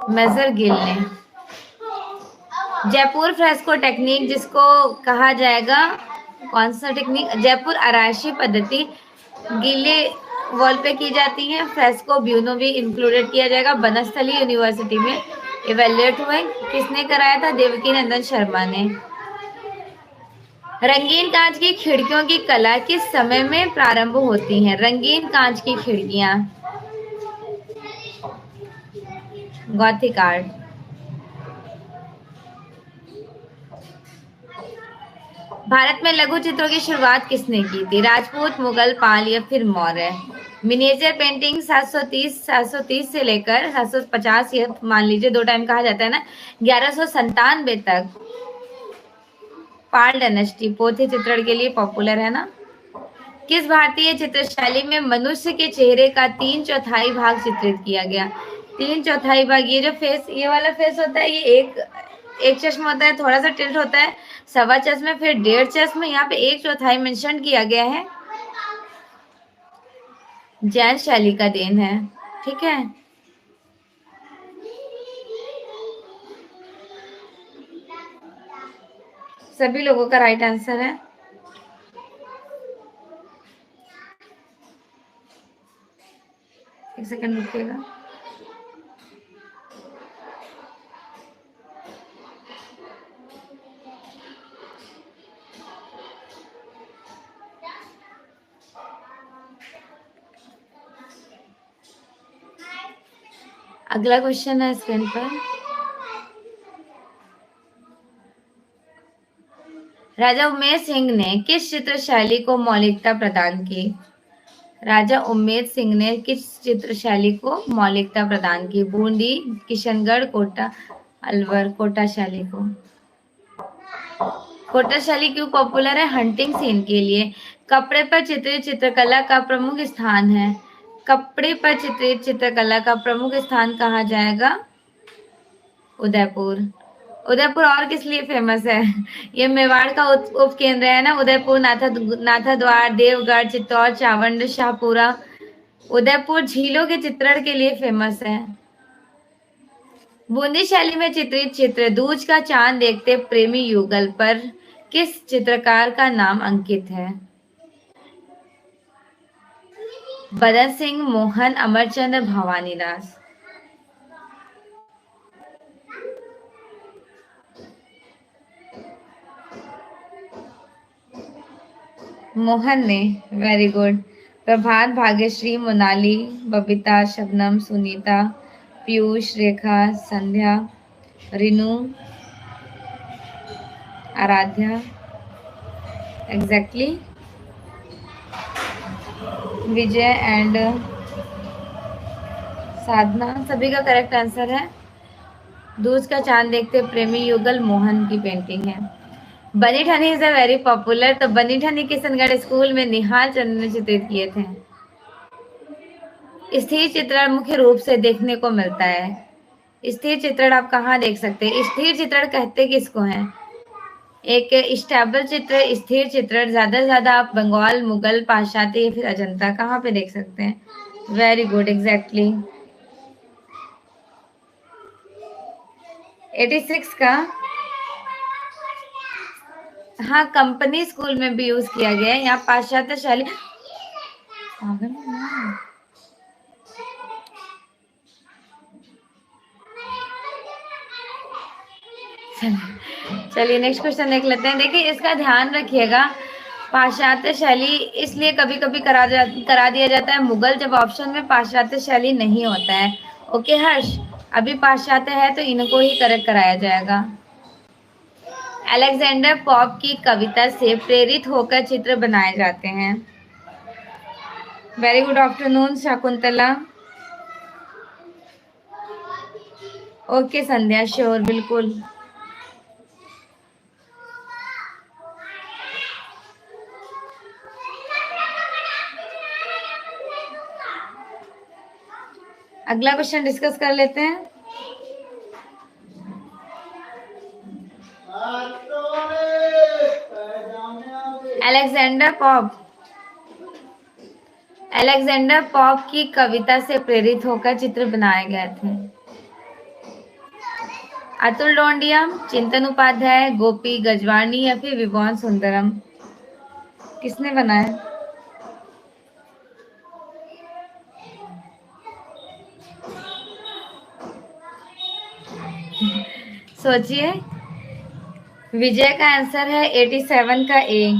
मेजर गिल ने। जयपुर फ्रेस्को टेक्निक जिसको कहा जाएगा, कौन सा टेक्निक? जयपुर आरायशी पद्धति गीले वॉल पे की जाती है। फ्रेस्को ब्यूनो भी इंक्लूडेड किया जाएगा। बनस्थली यूनिवर्सिटी में इवेल्युएट हुए, किसने कराया था? देवकी नंदन शर्मा ने। रंगीन कांच की खिड़कियों की कला किस समय में प्रारंभ होती है? रंगीन कांच की खिड़कियां, गॉथिक आर्ट। भारत में लघु चित्रों की शुरुआत किसने की थी? राजपूत, मुगल, पाल या फिर मौर्य? मिनिएचर पेंटिंग 730 से लेकर 750, ये मान लीजिए 2 टाइम कहा जाता है ना, 1197 तक पाल डायनेस्टी पोथी चित्रण के लिए पॉपुलर है ना। किस भारतीय चित्र शैली में मनुष्य के चेहरे का 3/4 भाग चित्रित किया गया? 3/4 भाग। ये जो फेस, ये वाला फेस होता है, ये एक चश्मा होता है, थोड़ा सा टिल्ट होता है, सवा चश्मे, फिर 1.5 चश्मे, यहाँ पे 1/4 मेंशन किया गया है। जैन शैली का देन है, ठीक है। सभी लोगों का राइट आंसर है। एक सेकंड रुकिएगा। अगला क्वेश्चन है स्क्रीन पर। राजा उम्मेद सिंह ने किस चित्र शैली को मौलिकता प्रदान की? राजा उम्मेद सिंह ने किस चित्र शैली को मौलिकता प्रदान की? बूंदी, किशनगढ़, कोटा, अलवर। कोटा शैली को। कोटा शैली क्यों पॉपुलर है? हंटिंग सीन के लिए। कपड़े पर चित्रित चित्रकला का प्रमुख स्थान है। कपड़े पर चित्रित चित्रकला का प्रमुख स्थान कहा जाएगा? उदयपुर। उदयपुर और किस लिए फेमस है? ये मेवाड़ का उप केंद्र है ना। उदयपुर, नाथाद्वार, देवगढ़, चित्तौड़, चावंड, शाहपुरा। उदयपुर झीलों के चित्रण के लिए फेमस है। बूंदी शैली में चित्रित चित्र दूज का चांद देखते प्रेमी युगल पर किस चित्रकार का नाम अंकित है? बदन सिंह, मोहन, अमरचंद्र, भवानीदास। मोहन ने। Very good. Prabhat, Bhagyashree, Monali, Babita, Shabnam, Sunita, Piyush, Rekha, Sandhya, Rinu, Aaradhya. Exactly. Vijay and Sadhana, सभी का करेक्ट आंसर है। दूज का चांद देखते प्रेमी युगल मोहन की पेंटिंग है। बनी ठनी इज अ वेरी पॉपुलर। तो बनी ठनी किशनगढ़ स्कूल में निहाल चंद्र ने चित्रित किए थे। स्थिर चित्रण मुख्य रूप से देखने को मिलता है। स्थिर चित्रण आप कहाँ देख सकते हैं? स्थिर चित्रण कहते किसको हैं? एक स्टेबल चित्र, स्थिर चित्रण ज्यादा से ज्यादा आप बंगाल, मुगल, पाश्चात्य या फिर अजंता कहाँ पे देख सकते हैं? Very good, exactly. 86 का, हाँ, कंपनी स्कूल में भी यूज किया गया है। यहाँ पाश्चात्य शैली। चलिए नेक्स्ट क्वेश्चन देख लेते हैं। देखिए इसका ध्यान रखिएगा, पाश्चात्य शैली इसलिए कभी कभी करा दिया जाता है मुगल, जब ऑप्शन में पाश्चात्य शैली नहीं होता है। ओके हर्ष, अभी पाश्चात्य है तो इनको ही करेक्ट कराया जाएगा। अलेक्जेंडर पॉप की कविता से प्रेरित होकर चित्र बनाए जाते हैं। Very good afternoon Shakuntala. Okay Sandhya, sure, बिल्कुल। अगला क्वेश्चन डिस्कस कर लेते हैं। अलेक्जेंडर पॉप की कविता से प्रेरित होकर चित्र बनाए गए थे। अतुल लोंडिया, चिंतन उपाध्याय, गोपी गजवाणी या फिर विभुवन सुंदरम। किसने बनाया? सोचिए। विजय का आंसर है 87 का ए,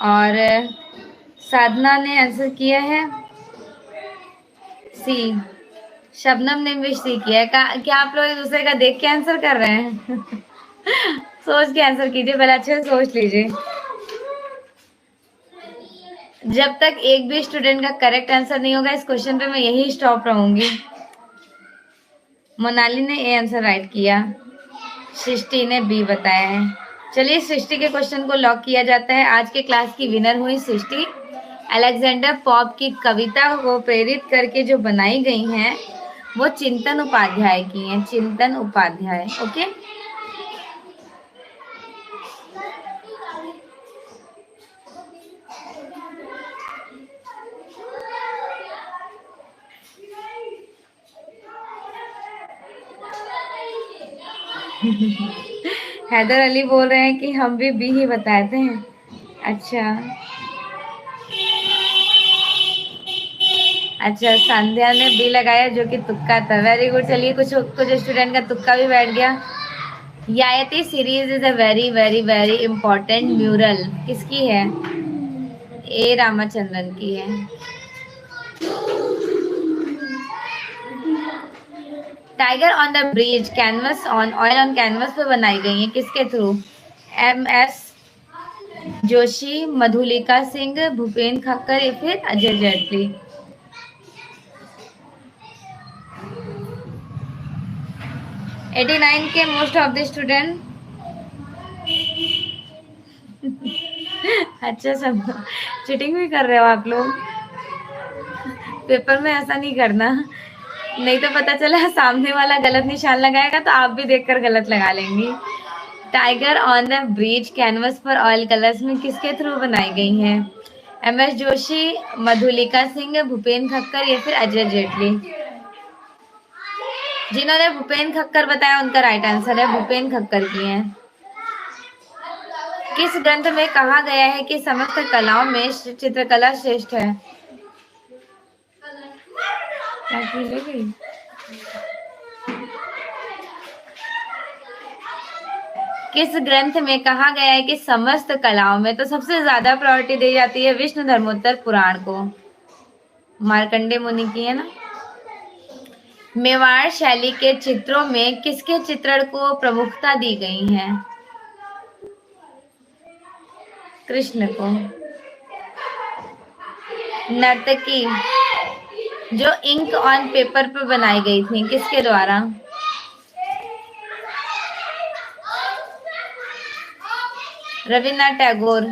और साधना ने आंसर किया है सी। शबनम ने भी सी किया है। क्या आप लोग एक दूसरे का देख के आंसर कर रहे हैं? सोच के आंसर कीजिए, पहले अच्छे से सोच लीजिए। जब तक एक भी स्टूडेंट का करेक्ट आंसर नहीं होगा इस क्वेश्चन पे मैं यही स्टॉप रहूंगी। मोनाली ने ए आंसर राइट किया, सृष्टि ने बी बताया है। चलिए सृष्टि के क्वेश्चन को लॉक किया जाता है। आज के क्लास की विनर हुई सृष्टि। अलेक्जेंडर पॉप की कविता को प्रेरित करके जो बनाई गई हैं वो चिंतन उपाध्याय की हैं, चिंतन उपाध्याय। ओके, हैदर अली बोल रहे हैं कि हम भी बी ही बताए थे। अच्छा अच्छा, संध्या ने बी लगाया जो कि तुक्का था। Very good. चलिए, कुछ कुछ स्टूडेंट का तुक्का भी बैठ गया। Yayati series is a very very very important mural. किसकी है? ए रामाचंद्रन की है। Tiger on the bridge, canvas on oil on canvas पे बनाई गई है, किसके थ्रू? MS जोशी, मधुलिका सिंह, भूपेन खक्कर या फिर अजय जेटली? एटी 89 के मोस्ट ऑफ द स्टूडेंट। अच्छा, सब चीटिंग भी कर रहे हो आप लोग। पेपर में ऐसा नहीं करना, नहीं तो पता चला सामने वाला गलत निशान लगाएगा तो आप भी देखकर गलत लगा लेंगी। Tiger on the bridge canvas पर ऑयल कलर्स में किसके थ्रू बनाई गई हैं? MS जोशी, मधुलिका सिंह, भूपेन खक्कर या फिर अजय जेटली? जिन्होंने भूपेन खक्कर बताया उनका राइट आंसर है, भूपेन खक्कर की है। किस ग्रंथ में कहा गया है कि समस्त कलाओं में चित्रकला श्रेष्ठ है? क्या की ले गई? किस ग्रंथ में कहा गया है कि समस्त कलाओं में? तो सबसे ज्यादा प्रायोरिटी दी जाती है विष्णु धर्मोत्तर पुराण को, मार्कंडे मुनि की है ना। मेवाड़ शैली के चित्रों में किसके चित्रण को प्रमुखता दी गई है? कृष्ण को। नर्तकी जो इंक ऑन पेपर पर बनाई गई थी, किसके द्वारा? रविन्द्रनाथ टैगोर।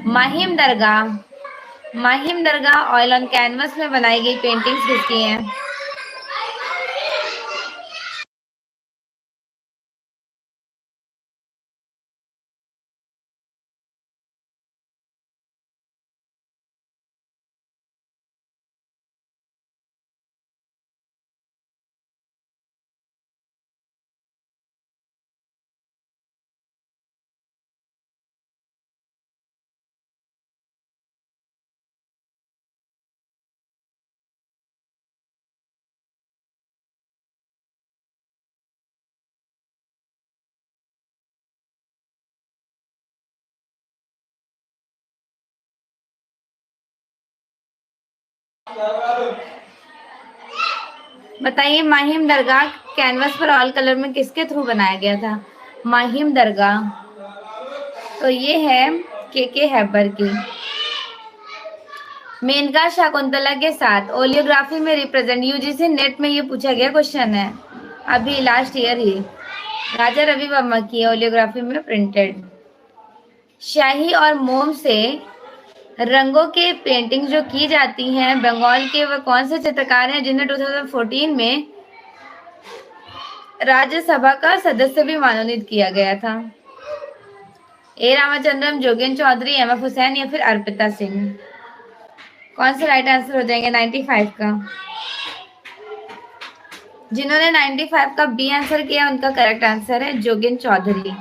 माहिम दरगाह ऑयल ऑन कैनवस में बनाई गई पेंटिंग्स किसकी हैं? बताइए, माहिम दरगाह कैनवस पर ऑयल कलर में किसके थ्रू बनाया गया था? माहिम दरगाह तो ये है के हैबर की। मेनका शाकुंतला के साथ ओलियोग्राफी में रिप्रेजेंट, यूजीसी नेट में ये पूछा गया क्वेश्चन है अभी लास्ट ईयर ही। राजा रवि वर्मा की ओलियोग्राफी में प्रिंटेड। शाही और मोम से रंगों के पेंटिंग जो की जाती हैं बंगाल के, वह कौन से चित्रकार हैं जिन्हें 2014 में राज्यसभा का सदस्य भी मनोनीत किया गया था? ए रामाचंद्रन, जोगेंद्र चौधरी, MF हुसैन या फिर अर्पिता सिंह? कौन सा राइट आंसर हो जाएंगे 95 का? जिन्होंने 95 का बी आंसर किया उनका करेक्ट आंसर है जोगेंद्र चौधरी।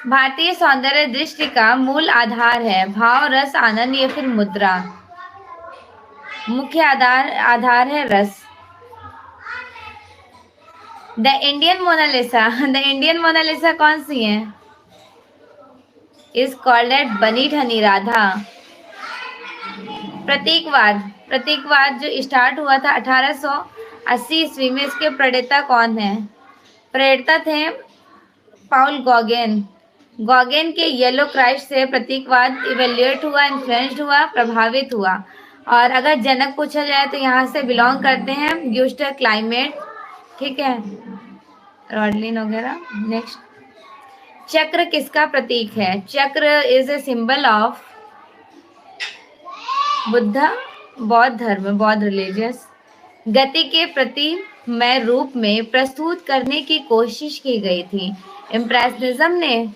भारतीय सौंदर्य दृष्टि का मूल आधार है भाव, रस, आनंद या फिर मुद्रा? मुख्य आधार है रस। द इंडियन मोनालिसा कौन सी है? इज कॉल्ड एट बनी ठनी राधा। प्रतीकवाद जो स्टार्ट हुआ था 1880 ईस्वी में, इसके प्रणेता कौन है? प्रणेता थे पाउल गॉगेन के येलो क्राइस्ट से प्रतीकवाद इवेल्युएट हुआ, इन्फ्लुएंस्ड हुआ, प्रभावित हुआ। और अगर जनक पूछा जाए तो यहाँ से बिलोंग करते हैं ग्यूस्टर क्लाइमेट, ठीक है, रॉडलिन वगैरह। नेक्स्ट, चक्र किसका प्रतीक है? चक्र is a symbol of Buddha, बौद्ध धर्म, बौद्ध रिलीजियस। गति के प्रति मैं रूप में प्रस्तुत करने की कोशिश की गई थी। इम्प्रेशनिज्म ने,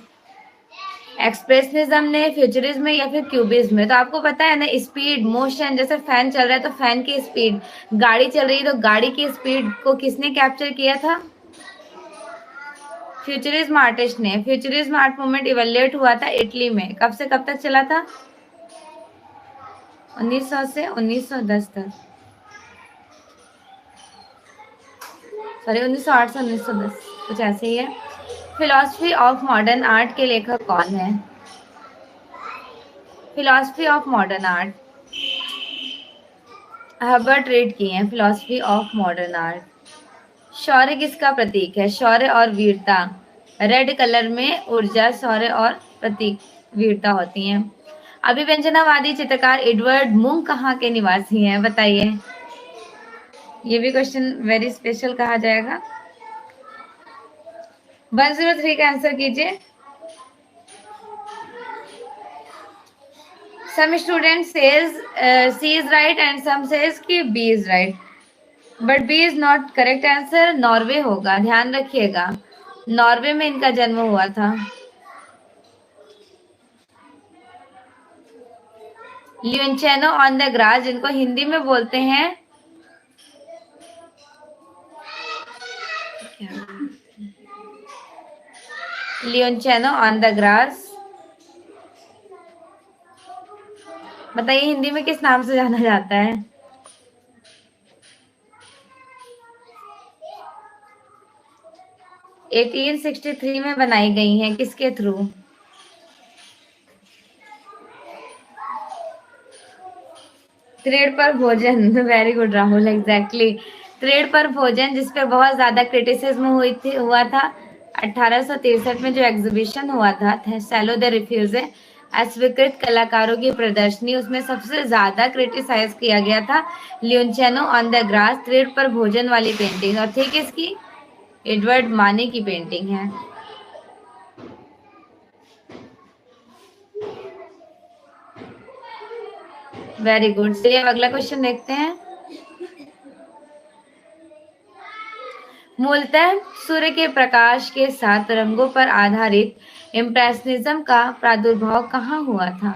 एक्सप्रेशनिज्म ने, फ्यूचरिज्म या फिर क्यूबिज्म में। तो आपको पता है ना, स्पीड, मोशन, जैसे फैन चल रहा है तो फैन की स्पीड, गाड़ी चल रही है तो गाड़ी की स्पीड को किसने कैप्चर किया था? फ्यूचरिज्म आर्टिस्ट ने। फ्यूचरिज्म आर्ट मूवमेंट इवेल्युएट हुआ था इटली में। कब से कब तक चला था? 1900 से 1910 तक। सॉरी, 1908 से 1910, कुछ ऐसे ही है। फिलॉसफी ऑफ मॉडर्न आर्ट के लेखक कौन है? Philosophy of modern art Herbert Read की है। Philosophy of modern art. शौर्य किसका प्रतीक है? शौर्य और वीरता। रेड कलर में ऊर्जा, शौर्य और प्रतीक वीरता होती हैं। अभिव्यंजनावादी चित्रकार एडवर्ड मुंक कहाँ के निवासी हैं? बताइए। ये भी क्वेश्चन वेरी स्पेशल कहा जाएगा। 103 का आंसर कीजिए। Some student says C is right and some says कि B is right, but B is not correct answer। Norway होगा, ध्यान रखिएगा, नॉर्वे में इनका जन्म हुआ था। लियोनचेनो ऑन द ग्रास, जिनको हिंदी में बोलते हैं लियोनचेनो ऑन द ग्रास, बताइए हिंदी में किस नाम से जाना जाता है? । 1863 में बनाई गई हैं, किसके थ्रू? त्रेड पर भोजन, वेरी गुड राहुल, एग्जैक्टली। त्रेड पर भोजन, जिसपे बहुत ज्यादा क्रिटिसिज्म हुआ था 1863 में जो एग्जीबिशन हुआ था सेलो द रिफ्यूजे, अस्वीकृत कलाकारों की प्रदर्शनी, उसमें सबसे ज्यादा क्रिटिसाइज किया गया था लियोनचेनो ऑन द ग्रास, त्रेड पर भोजन वाली पेंटिंग। और थी किसकी? एडवर्ड माने की पेंटिंग है। Very good. चलिए अब अगला क्वेश्चन देखते हैं। मूलतः सूर्य के प्रकाश के साथ रंगों पर आधारित इम्प्रेशनिज्म का प्रादुर्भाव कहाँ हुआ था?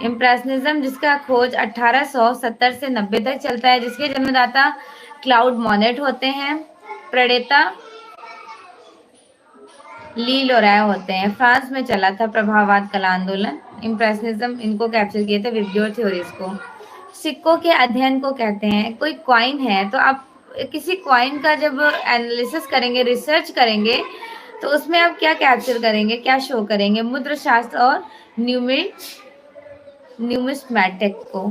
इम्प्रेशनिज्म जिसका खोज 1870 से 90 तक चलता है, जिसके जन्मदाता क्लाउड मोनेट होते हैं, प्रणेता ली लोराय होते हैं। फ्रांस में चला था प्रभाववाद कला आंदोलन। इम्प्रेशनिज्म इनको कैप्चर किए थे, विबग्योर थ्योरीज को। सिक्कों के अध्ययन को कहते हैं। कोई कॉइन है तो आप किसी कॉइन का जब एनालिसिस करेंगे, रिसर्च करेंगे, तो उसमें आप क्या कैप्चर करेंगे, क्या शो करेंगे? मुद्रा शास्त्र और न्यूमिस्मैटिक को।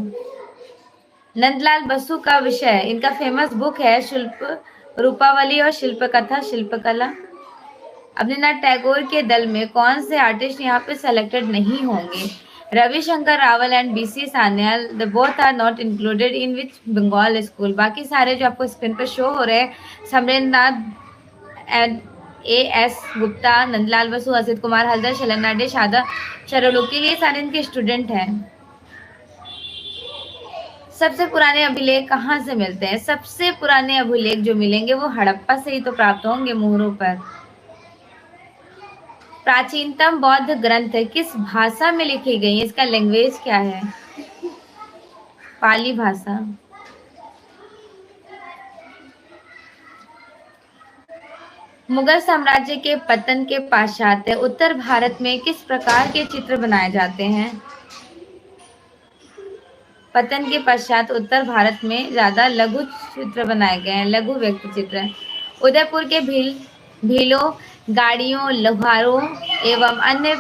नंदलाल बसु का विषय, इनका फेमस बुक है शिल्प रूपावली और शिल्प कथा, शिल्पकला। रवींद्रनाथ टैगोर के दल में कौन से आर्टिस्ट यहाँ पे सेलेक्टेड नहीं होंगे? Ravishankar Raval and BC Sanyal, the both are not included in which Bengal school. बाकी सारे जो आपको स्क्रीन पर शो हो रहे हैं, समरेंद्रनाथ एंड A.S. गुप्ता, नंदलाल बसु, असित कुमार हल्दर, शैलेंद्र शादा चरोलुकी, ये सारे इनके स्टूडेंट हैं। सबसे पुराने अभिलेख कहाँ से मिलते हैं? सबसे पुराने अभिलेख जो मिलेंगे वो हड़प्पा से ही तो प्राप्त होंगे, मोहरों पर। प्राचीनतम बौद्ध ग्रंथ किस भाषा में लिखी गई? इसका लैंग्वेज क्या है? पाली भाषा। मुगल साम्राज्य के पतन के पश्चात उत्तर भारत में किस प्रकार के चित्र बनाए जाते हैं? पतन के पश्चात उत्तर भारत में ज्यादा लघु चित्र बनाए गए हैं, लघु व्यक्ति चित्र। उदयपुर के भीलों, गाड़ियों, लोहारों एवं अन्य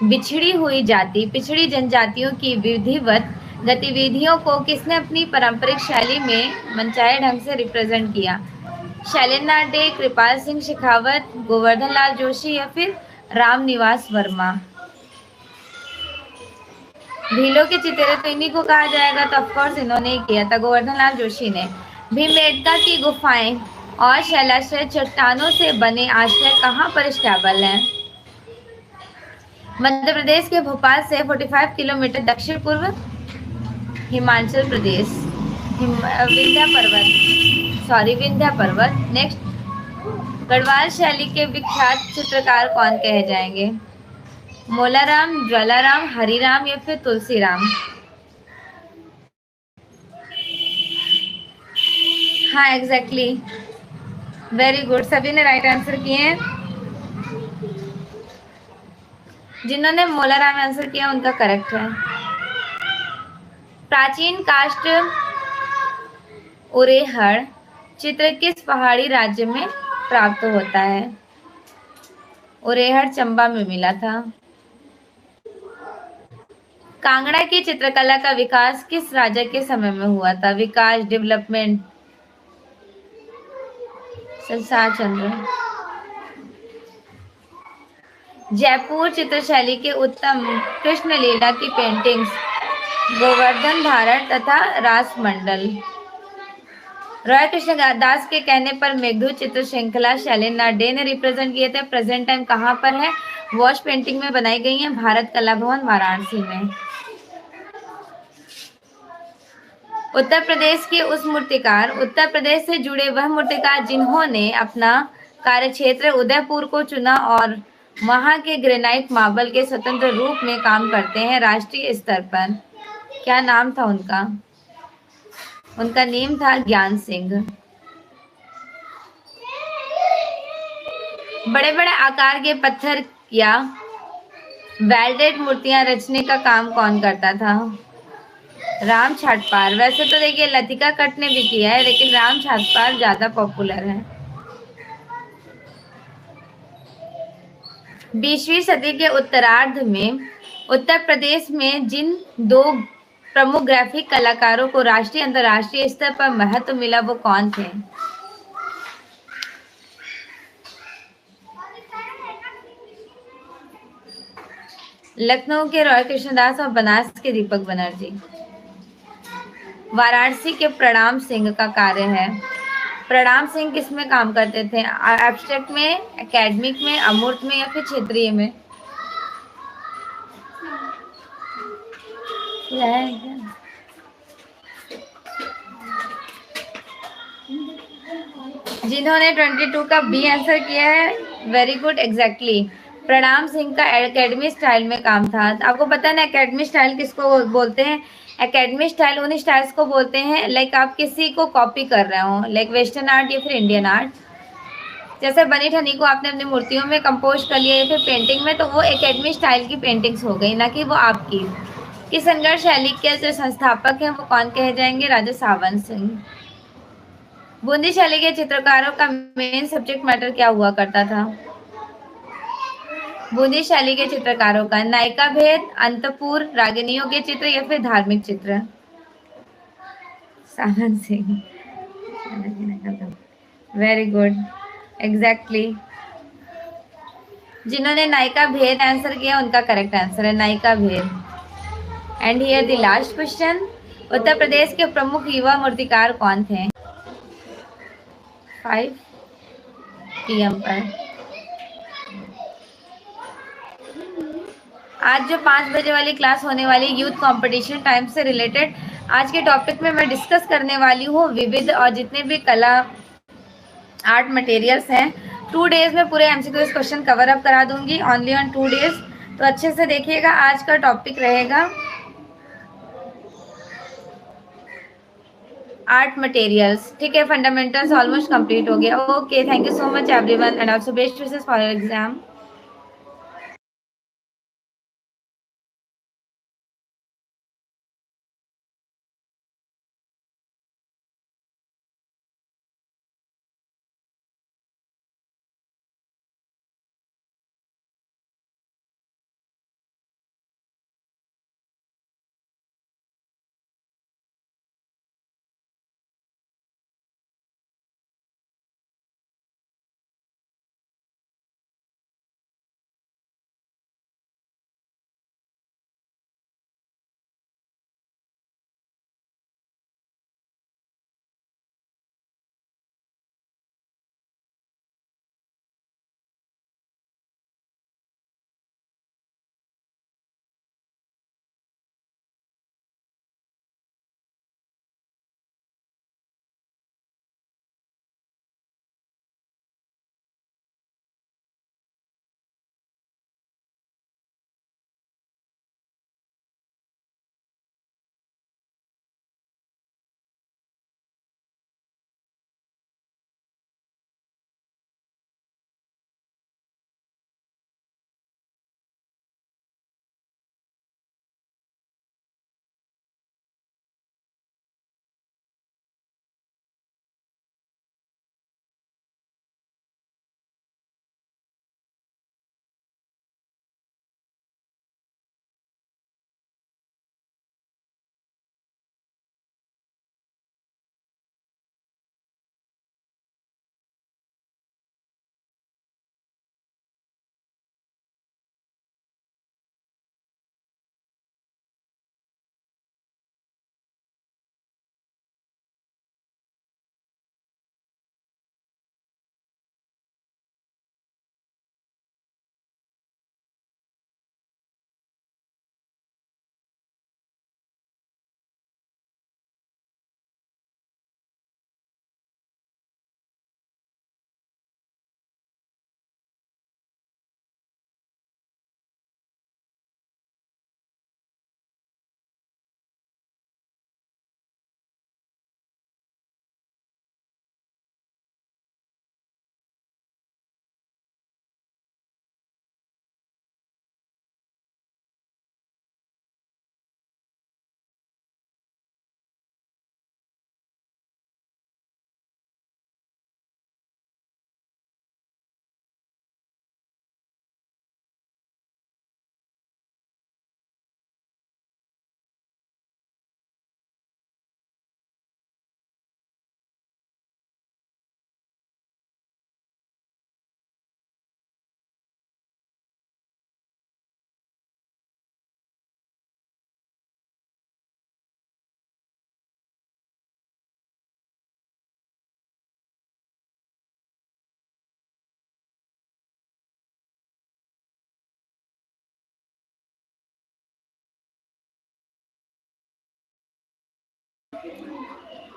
पिछड़ी जनजातियों की विधिवत गतिविधियों को किसने अपनी पारंपरिक शैली में मनचाहे ढंग से रिप्रेजेंट किया? शैलेंद्र डे, कृपाल सिंह शेखावत, गोवर्धन लाल जोशी या फिर रामनिवास वर्मा? भीलों के चितेरे तो इन्हीं को कहा जाएगा, तो ऑफकोर्स इन्होंने ही किया था, गोवर्धन लाल जोशी ने। भीमबेटका की गुफाएं और शैलाश्रय चट्टानों से बने आश्रय कहाँ पर स्टेबल हैं? मध्य प्रदेश के भोपाल से 45 किलोमीटर दक्षिण पूर्व हिमाचल प्रदेश विंध्या पर्वत। नेक्स्ट, गढ़वाल शैली के विख्यात चित्रकार कौन कहे जाएंगे? मोलाराम, ज्वालाराम, हरिराम या फिर तुलसीराम? हाँ, एग्जैक्टली, वेरी गुड, सभी ने राइट आंसर किए हैं। जिन्होंने मोलाराम आंसर किया उनका करेक्ट है। प्राचीन काष्ठ उरेहड़ चित्र किस पहाड़ी राज्य में प्राप्त होता है? उरेहड़ चंबा में मिला था। कांगड़ा की चित्रकला का विकास किस राजा के समय में हुआ था? विकास, डेवलपमेंट? संसार चंद्र। जयपुर चित्रशैली के उत्तम कृष्ण लीला की पेंटिंग्स गोवर्धन धारण तथा रासमंडल। रॉय कृष्ण दास के कहने पर मेघदूत चित्र श्रृंखला शैलेंद्र डे ने रिप्रेजेंट किए थे। प्रेजेंट टाइम कहाँ पर है? वॉश पेंटिंग में बनाई गई है, भारत कला भवन वाराणसी में। उत्तर प्रदेश के उस मूर्तिकार, उत्तर प्रदेश से जुड़े वह मूर्तिकार जिन्होंने अपना कार्यक्षेत्र उदयपुर को चुना और वहां के ग्रेनाइट मार्बल के स्वतंत्र रूप में काम करते हैं राष्ट्रीय स्तर पर। क्या नाम था उनका? उनका नेम था ज्ञान सिंह। बड़े बड़े आकार के पत्थर या वेल्डेड मूर्तियां रचने का काम कौन करता था? राम छाटपार। वैसे तो देखिए लतिका कट ने भी किया है, लेकिन राम छाटपार ज्यादा पॉपुलर है। 20वीं सदी के उत्तरार्ध में उत्तर प्रदेश में जिन दो प्रमुख ग्राफिक कलाकारों को राष्ट्रीय अंतर्राष्ट्रीय स्तर पर महत्व मिला वो कौन थे? लखनऊ के रॉय कृष्णदास और बनारस के दीपक बनर्जी। वाराणसी के प्रणाम सिंह का कार्य है। प्रणाम सिंह किस में काम करते थे? एब्स्ट्रैक्ट में, एकेडमिक में, अमूर्त में या फिर क्षेत्रीय में? जिन्होंने 22 का बी आंसर किया है, वेरी गुड, एग्जैक्टली। प्रणाम सिंह का एकेडमी स्टाइल में काम था। आपको पता है ना एकेडमी स्टाइल किसको बोलते हैं? एकेडमी स्टाइल उन स्टाइल्स को बोलते हैं लाइक आप किसी को कॉपी कर रहे हो, लाइक वेस्टर्न आर्ट या फिर इंडियन आर्ट। जैसे बनी ठनी को आपने अपनी मूर्तियों में कंपोज कर लिया या फिर पेंटिंग में, तो वो एकेडमी स्टाइल की पेंटिंग्स हो गई, ना कि वो आपकी। किशनगढ़ शैली के जो संस्थापक हैं वो कौन कहे जाएंगे? राजा सावंत सिंह। बूंदी शैली के चित्रकारों का मेन सब्जेक्ट मैटर क्या हुआ करता था? बूंदी शैली के चित्रकारों का नायिका भेद, अंतपुर, रागिनियों के चित्र या फिर धार्मिक चित्र? Sawant Singh, very good, exactly. जिन्होंने नायिका भेद आंसर किया उनका करेक्ट आंसर है नायिका भेद। And here the last question, Uttar Pradesh के प्रमुख युवा मूर्तिकार कौन थे? 5 PM पर। आज जो 5 बजे वाली क्लास होने वाली यूथ कंपटीशन टाइम से रिलेटेड आज के टॉपिक में मैं डिस्कस करने वाली हूँ विविध और जितने भी कला आर्ट मटेरियल्स हैं। 2 डेज में पूरे MCQ क्वेश्चन कवर अप करा दूंगी, ओनली ऑन 2 डेज। तो अच्छे से देखिएगा, आज का टॉपिक रहेगा आर्ट मटेरियल्स। ठीक है, फंडामेंटल्स ऑलमोस्ट कंप्लीट हो गया। Okay, thank you so much everyone and also best wishes for your exam.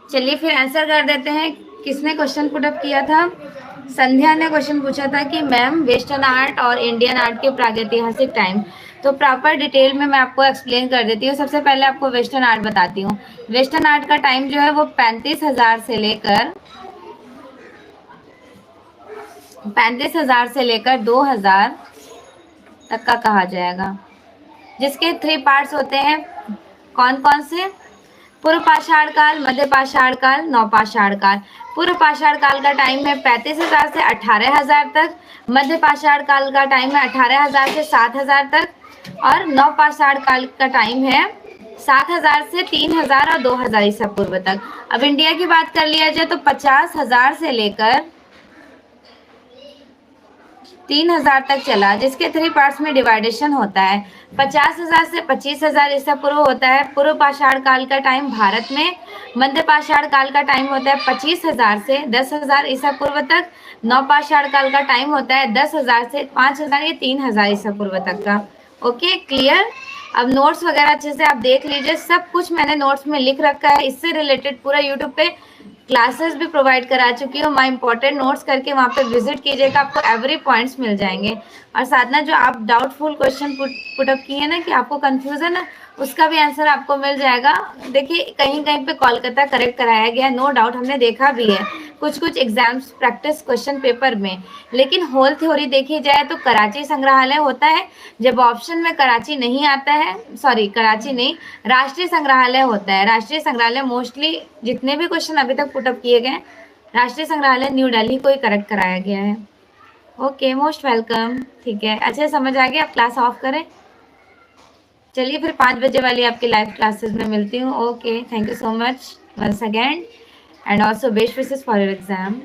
चलिए फिर आंसर कर देते हैं। किसने क्वेश्चन पुट अप किया था? संध्या ने क्वेश्चन पूछा था कि मैम वेस्टर्न आर्ट और इंडियन आर्ट के प्रागैतिहासिक टाइम। तो प्रॉपर डिटेल में मैं आपको एक्सप्लेन कर देती हूँ। सबसे पहले आपको वेस्टर्न आर्ट बताती हूँ। वेस्टर्न आर्ट का टाइम जो है वो 35,000 से लेकर 2000 तक का कहा जाएगा, जिसके 3 पार्ट्स होते हैं। कौन कौन से? पूर्व पाषाण काल, मध्य पाषाण काल, नवपाषाण काल। पूर्व पाषाण काल का टाइम है 35,000 से 18,000 तक। मध्य पाषाण काल का टाइम है 18,000 से 7,000 तक। और नवपाषाण काल का टाइम है 7,000 से 3,000 और 2,000 ईसा पूर्व तक। अब इंडिया की बात कर लिया जाए तो 50,000 से लेकर 3,000 तक चला, जिसके 3 पार्ट्स में डिवाइडेशन होता है। 50,000 से 25,000 ईसा पूर्व होता है पूर्व पाषाण काल का टाइम भारत में। मध्य पाषाण काल का टाइम होता है 25,000 से 10,000 ईसा पूर्व तक। नवपाषाण काल का टाइम होता है 10,000 से 5,000 या 3,000 ईसा पूर्व तक का। Okay, clear? अब नोट्स वगैरह अच्छे से आप देख लीजिए, सब कुछ मैंने नोट्स में लिख रखा है। इससे रिलेटेड पूरा यूट्यूब पे क्लासेस भी प्रोवाइड करा चुकी हूँ। माई इंपॉर्टेंट नोट्स करके वहाँ पे विजिट कीजिएगा, आपको एवरी पॉइंट्स मिल जाएंगे। और साधना, जो आप डाउटफुल क्वेश्चन पुटअप किए ना कि आपको कंफ्यूजन है, उसका भी आंसर आपको मिल जाएगा। देखिए कहीं कहीं पे कोलकाता करेक्ट कराया गया, नो डाउट, हमने देखा भी है कुछ कुछ एग्जाम्स प्रैक्टिस क्वेश्चन पेपर में। लेकिन होल थ्योरी देखी जाए तो कराची संग्रहालय होता है। जब ऑप्शन में कराची नहीं आता है, सॉरी कराची नहीं, राष्ट्रीय संग्रहालय होता है। राष्ट्रीय संग्रहालय मोस्टली जितने भी क्वेश्चन अभी तक पुटअप किए गए, राष्ट्रीय संग्रहालय न्यू दिल्ली को ही करेक्ट कराया गया है। Okay, most welcome. ठीक है, अच्छे समझ आ गया? आप क्लास ऑफ करें। चलिए फिर 5 बजे वाली आपकी लाइव क्लासेस में मिलती हूँ। Okay, thank you so much once again and also best wishes for your exam.